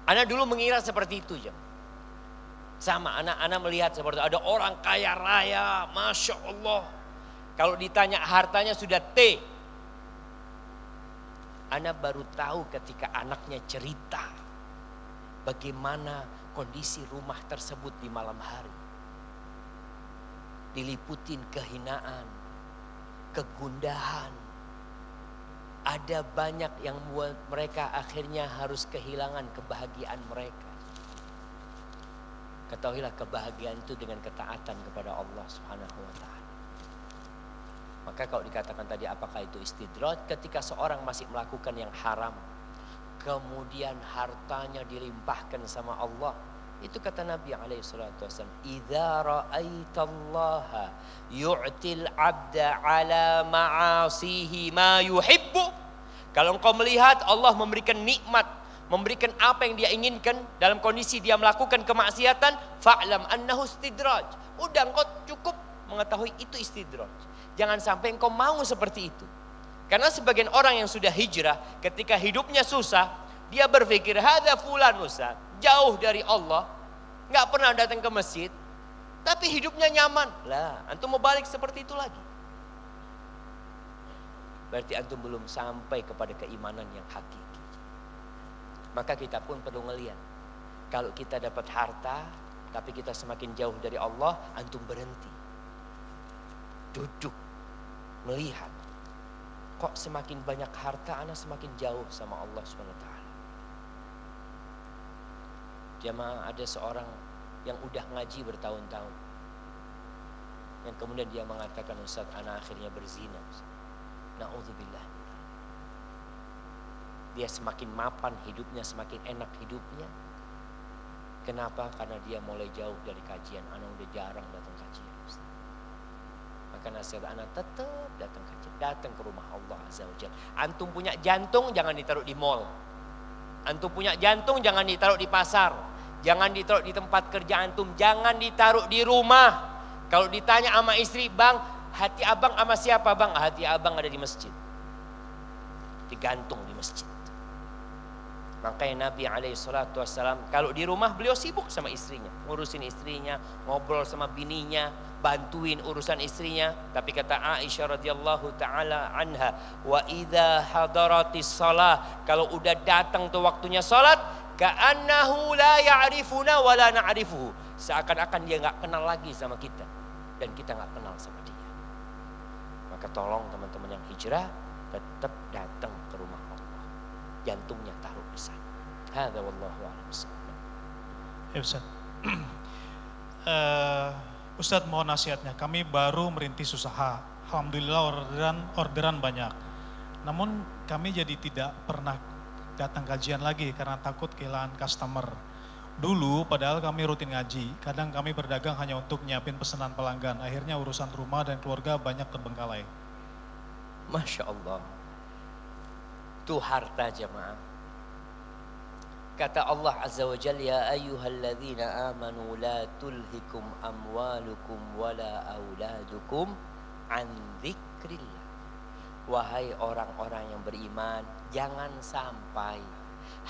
Ana dulu mengira seperti itu jam. Sama anak-anak melihat seperti itu. Ada orang kaya raya, Masya Allah. Kalau ditanya hartanya sudah T. Ana baru tahu ketika anaknya cerita bagaimana kondisi rumah tersebut di malam hari. Diliputin kehinaan, kegundahan. Ada banyak yang membuat mereka akhirnya harus kehilangan kebahagiaan mereka. Ketahuilah kebahagiaan itu dengan ketaatan kepada Allah Subhanahu wa Ta'ala. Maka kalau dikatakan tadi apakah itu istidraj, ketika seorang masih melakukan yang haram, kemudian hartanya dilimpahkan sama Allah, itu kata Nabi SAW, "Idza ra'aitallaha yu'til 'abda 'ala ma'asihi ma yuhibbu." Kalau engkau melihat Allah memberikan nikmat, memberikan apa yang dia inginkan dalam kondisi dia melakukan kemaksiatan, fa'lam annahu istidraj. Udah engkau cukup mengetahui itu istidraj. Jangan sampai engkau mau seperti itu. Karena sebagian orang yang sudah hijrah, ketika hidupnya susah, dia berpikir, hadza fulan Ustaz, jauh dari Allah, nggak pernah datang ke masjid, tapi hidupnya nyaman. Lah, antum mau balik seperti itu lagi. Berarti antum belum sampai kepada keimanan yang hakiki. Maka kita pun perlu ngelihat. Kalau kita dapat harta, tapi kita semakin jauh dari Allah, antum berhenti. Duduk, melihat. Kok semakin banyak harta, ana semakin jauh sama Allah SWT. Jamaah, ada seorang yang udah ngaji bertahun-tahun. Yang kemudian dia mengatakan, Ustaz, ana akhirnya berzina. Na'udzubillah. Dia semakin mapan hidupnya, semakin enak hidupnya. Kenapa? Karena dia mulai jauh dari kajian. Ana udah jarang datang kajian. Maka nasihat anak tetap datang kajian. Datang ke rumah Allah Azza wa Jalla. Antum punya jantung jangan ditaruh di mall. Antum punya jantung jangan ditaruh di pasar. Jangan ditaruh di tempat kerja antum. Jangan ditaruh di rumah. Kalau ditanya sama istri, bang, hati abang sama siapa bang? Hati abang ada di masjid. Digantung di masjid. Makanya Nabi SAW kalau di rumah beliau sibuk sama istrinya. Ngurusin istrinya, ngobrol sama bininya, bantuin urusan istrinya. Tapi kata Aisyah radhiyallahu ta'ala anha, wa idha hadaratis salah, kalau udah datang tuh waktunya salat, ka'annahu la ya'rifuna wa la na'rifuhu. Seakan-akan dia gak kenal lagi sama kita. Dan kita gak kenal sama dia. Maka tolong teman-teman yang hijrah, tetap datang ke rumah Allah. Jantungnya taruh di sana. Hadza wallahu a'lam. Ya Ustaz. Ustaz mohon nasihatnya. Kami baru merintis usaha. Alhamdulillah orderan banyak. Namun kami jadi tidak pernah datang kajian lagi karena takut kehilangan customer. Dulu padahal kami rutin ngaji. Kadang kami berdagang hanya untuk nyiapin pesanan pelanggan. Akhirnya urusan rumah dan keluarga banyak terbengkalai. Masya Allah. Itu harta jemaah. Kata Allah Azza wa Jalla, ya ayyuhalladzina amanu la tulhikum amwalukum wala auladukum an dzikrillah. Wahai orang-orang yang beriman, jangan sampai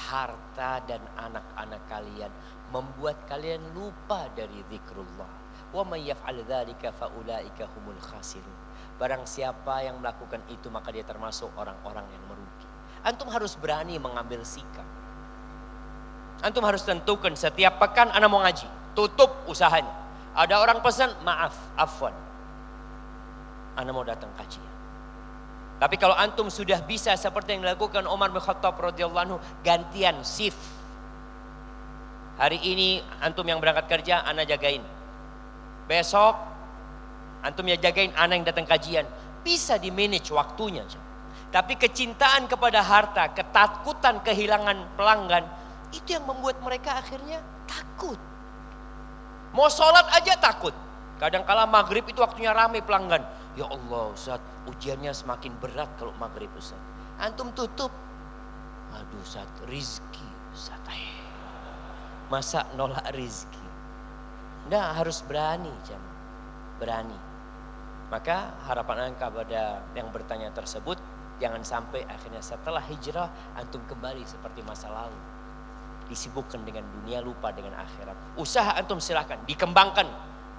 harta dan anak-anak kalian membuat kalian lupa dari zikrullah. Wa may yaf'al dzalika fa ulaika humul khasirun. Barang siapa yang melakukan itu maka dia termasuk orang-orang yang merugi. Antum harus berani mengambil sikap. Antum harus tentukan setiap pekan ana mau ngaji, tutup usahanya. Ada orang pesan, maaf, afwan, ana mau datang kajian. Tapi kalau antum sudah bisa seperti yang dilakukan Umar bin Khattab radhiyallahu anhu, gantian shift. Hari ini antum yang berangkat kerja, ana jagain. Besok antum yang jagain, ana yang datang kajian. Bisa di manage waktunya. Tapi kecintaan kepada harta, ketakutan kehilangan pelanggan, itu yang membuat mereka akhirnya takut. Mau sholat aja takut. Kadang-kala maghrib itu waktunya ramai pelanggan. Ya Allah Ustaz, ujiannya semakin berat kalau maghrib Ustaz. Antum tutup. Aduh Ustaz, rizki Ustaz. Masa nolak rizki? Nah, harus berani jemaah. Berani. Maka harapan anda kepada yang bertanya tersebut, jangan sampai akhirnya setelah hijrah antum kembali seperti masa lalu. Disibukkan dengan dunia, lupa dengan akhirat. Usaha antum silahkan dikembangkan,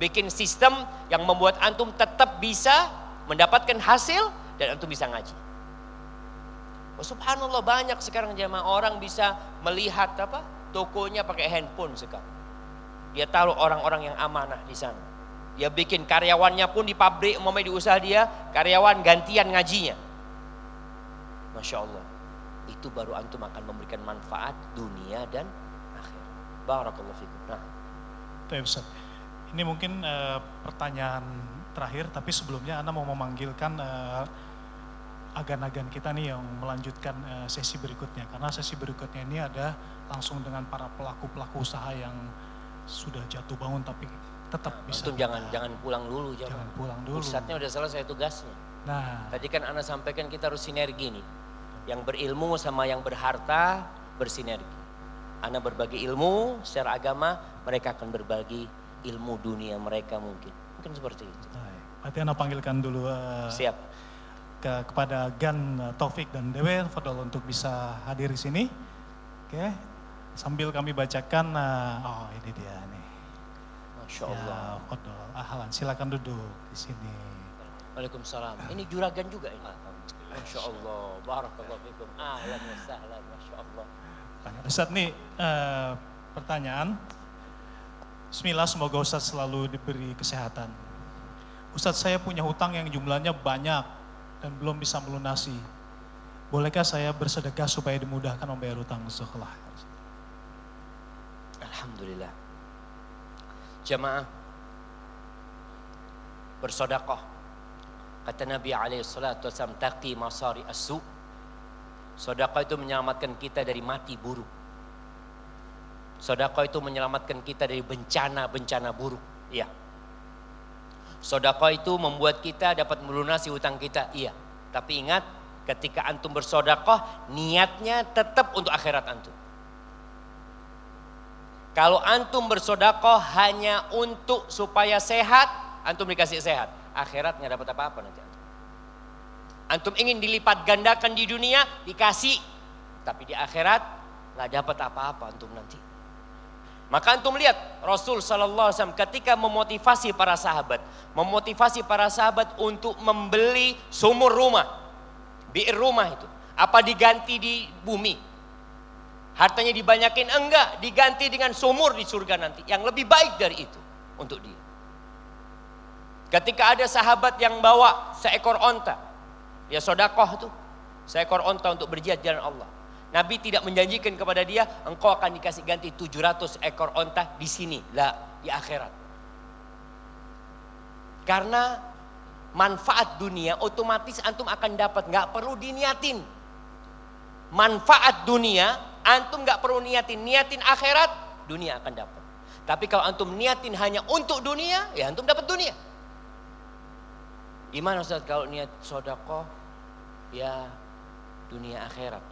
bikin sistem yang membuat antum tetap bisa mendapatkan hasil dan antum bisa ngaji. Oh, subhanallah, banyak sekarang jamaah orang bisa melihat tokonya pakai handphone sekarang. Dia taruh orang-orang yang amanah di sana. Dia bikin karyawannya pun di pabrik, umpamanya di usaha dia, karyawan gantian ngajinya. Masya Allah. Itu baru antum akan memberikan manfaat dunia dan akhirat. Barakallahu fikum. Nah. Ustaz. Ini mungkin pertanyaan terakhir, tapi sebelumnya Anda mau memanggilkan agan-agan kita nih yang melanjutkan sesi berikutnya. Karena sesi berikutnya ini ada langsung dengan para pelaku-pelaku usaha yang sudah jatuh bangun tapi tetap bisa. Antum jangan pulang dulu. Jangan pulang dulu. Ustadznya udah selesai tugasnya. Nah. Tadi kan Anda sampaikan kita harus sinergi nih. Yang berilmu sama yang berharta bersinergi. Ana berbagi ilmu secara agama, mereka akan berbagi ilmu dunia mereka mungkin. Mungkin seperti itu. Baik. Berarti Anda panggilkan dulu Siap. kepada Gan, Taufik dan Dewe Fadol untuk bisa hadir di sini. Oke. Sambil kami bacakan, oh ini dia nih. Masya Allah. Ya, Fadol. Ahlan, silakan duduk di sini. Waalaikumsalam. Ini juragan juga ini. Masya Allah. Barakallahu fikum. Ahlan wa sahlan. Masya Allah. Ustadz nih pertanyaan. Bismillah, semoga Ustadz selalu diberi kesehatan. Ustadz, saya punya hutang yang jumlahnya banyak dan belum bisa melunasi. Bolehkah saya bersedekah supaya dimudahkan membayar hutang? Jazakallah. Alhamdulillah. Jamaah bersedekah. Kata Nabi SAW, taqi masari as-su. Sedekah itu menyelamatkan kita dari mati buruk. Sedekah itu menyelamatkan kita dari bencana-bencana buruk. Iya. Sedekah itu membuat kita dapat melunasi hutang kita. Iya. Tapi ingat, ketika antum bersedekah, niatnya tetap untuk akhirat antum. Kalau antum bersedekah hanya untuk supaya sehat, antum dikasih sehat. Akhirat nggak dapat apa-apa nanti. Antum ingin dilipat gandakan di dunia, dikasih. Tapi di akhirat nggak dapat apa-apa antum nanti. Maka antum lihat Rasul SAW ketika memotivasi para sahabat untuk membeli sumur rumah, bi'r rumah itu. Apa diganti di bumi? Hartanya dibanyakin? Enggak, diganti dengan sumur di surga nanti. Yang lebih baik dari itu untuk dia. Ketika ada sahabat yang bawa seekor onta, ya sedekah tuh, seekor onta untuk berjihad jalan Allah. Nabi tidak menjanjikan kepada dia, engkau akan dikasih ganti 700 ekor onta di sini, lah di akhirat. Karena manfaat dunia otomatis antum akan dapat, nggak perlu diniatin. Manfaat dunia antum nggak perlu niatin akhirat, dunia akan dapat. Tapi kalau antum niatin hanya untuk dunia, ya antum dapat dunia. Gimana Ustaz kalau niat sedekah ya dunia akhirat?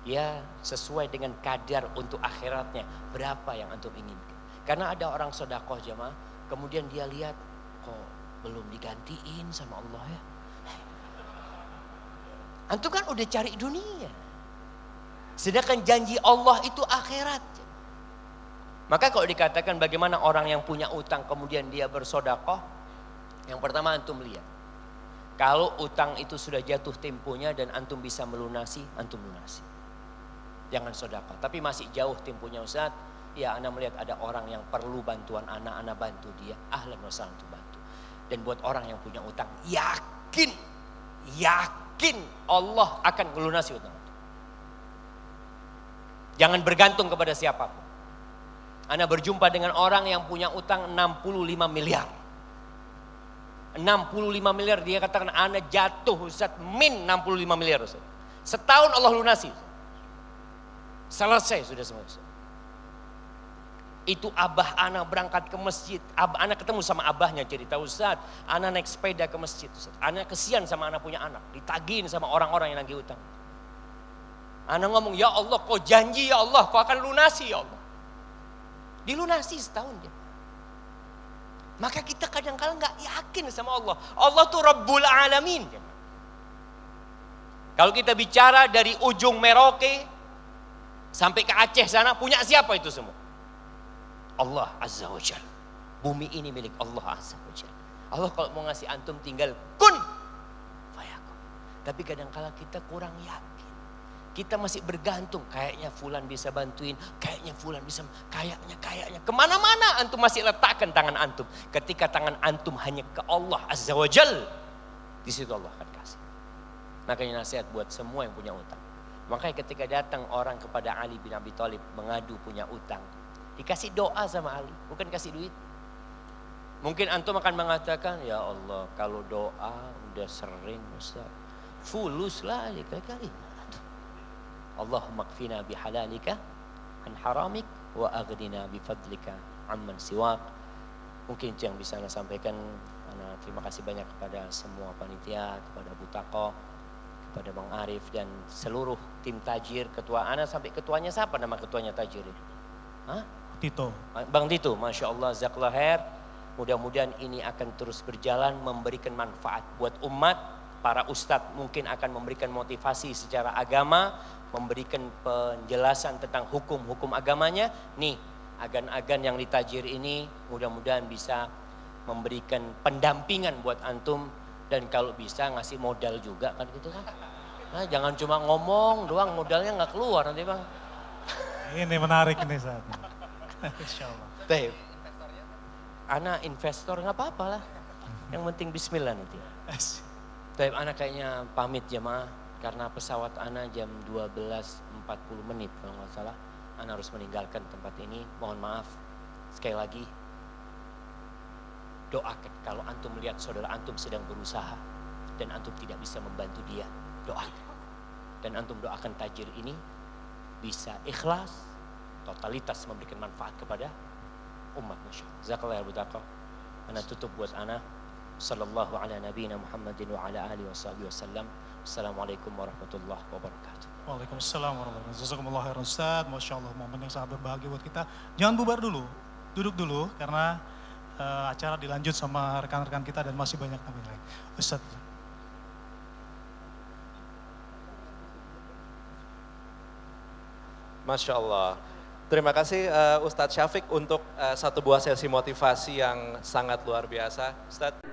Ya sesuai dengan kadar untuk akhiratnya, berapa yang antum inginkan. Karena ada orang sedekah jemaah, kemudian dia lihat kok belum digantiin sama Allah ya. Antum kan udah cari dunia. Sedangkan janji Allah itu akhirat. Maka kalau dikatakan bagaimana orang yang punya utang kemudian dia bersedekah, yang pertama antum lihat. Kalau utang itu sudah jatuh temponya dan antum bisa melunasi, antum lunasi. Jangan sedekah. Tapi masih jauh temponya Ustaz. Ya Anda melihat ada orang yang perlu bantuan Anda bantu dia. Ahlan wa sahlan untuk bantu. Dan buat orang yang punya utang, yakin Allah akan melunasi utang itu. Jangan bergantung kepada siapapun. Anda berjumpa dengan orang yang punya utang 65 miliar. 65 miliar dia katakan Anda jatuh Ustaz, min 65 miliar Ustaz. Setahun Allah lunasi. Selesai sudah semua Ustaz. Itu abah Ana berangkat ke masjid. Ana ketemu sama abahnya cerita Ustaz. Ana naik sepeda ke masjid Ustaz. Ana kesian sama Ana punya anak. Ditagihin sama orang-orang yang lagi utang. Ana ngomong, ya Allah kau janji ya Allah kau akan lunasi ya Allah. Dilunasi setahun dia. Maka kita kadang-kadang gak yakin sama Allah. Allah tuh Rabbul Alamin. Kalau kita bicara dari ujung Merauke sampai ke Aceh sana, punya siapa itu semua? Allah Azza wa Jal. Bumi ini milik Allah Azza wa Jal. Allah kalau mau ngasih antum tinggal kun fayakun. Tapi kadang-kadang kita kurang yakin. Kita masih bergantung, kayaknya fulan bisa bantuin, kayaknya fulan bisa, kayaknya. Kemana-mana antum masih letakkan tangan antum. Ketika tangan antum hanya ke Allah Azza wa Jal, di situ Allah akan kasih. Makanya nasihat buat semua yang punya utang. Makanya ketika datang orang kepada Ali bin Abi Thalib mengadu punya utang, dikasih doa sama Ali, bukan kasih duit. Mungkin antum akan mengatakan, ya Allah kalau doa udah sering Ustaz, fulus lah kali-kali. Allahumma kfina bihalalika an haramik wa aghdina bifadlika amman siwak. Mungkin itu yang bisa Anda sampaikan. Terima kasih banyak kepada semua panitia, kepada Abu Tako, kepada Bang Arif dan seluruh tim Tajir, ketua Ana sampai ketuanya siapa nama ketuanya Tajir ini? Hah? Tito. Bang Tito, Masya Allah, Jazakallah khair. Mudah-mudahan ini akan terus berjalan memberikan manfaat buat umat. Para ustadz mungkin akan memberikan motivasi secara agama, memberikan penjelasan tentang hukum-hukum agamanya. Nih, agan-agan yang ditajir ini mudah-mudahan bisa memberikan pendampingan buat antum dan kalau bisa ngasih modal juga kan gitu kan. Nah, jangan cuma ngomong doang, modalnya nggak keluar nanti Bang. Ini menarik ini saatnya. Insya Allah. Baik. Ana investor nggak apa-apa lah. Yang penting bismillah nanti. Baik, Ana kayaknya pamit jemaah karena pesawat Ana jam 12.40 kalau nggak salah. Ana harus meninggalkan tempat ini. Mohon maaf. Sekali lagi doakan kalau antum melihat saudara antum sedang berusaha dan antum tidak bisa membantu dia, doakan. Dan antum doakan Tajir ini bisa ikhlas, totalitas memberikan manfaat kepada umat masyarakat. Jazakallahu khairan. Ana tutup buat ana. Sallallahu ala nabiyina Muhammadin wa ala alihi wasallam. Assalamualaikum warahmatullahi wabarakatuh. Waalaikumsalam warahmatullahi wabarakatuh. Jazakumullah khairan Ustaz. Masya Allah, momen yang sangat berbahagia buat kita. Jangan bubar dulu, duduk dulu karena acara dilanjut sama rekan-rekan kita dan masih banyak tamu lain. Ustaz. Masya Allah. Terima kasih Ustadz Syafiq untuk satu buah sesi motivasi yang sangat luar biasa. Ustadz.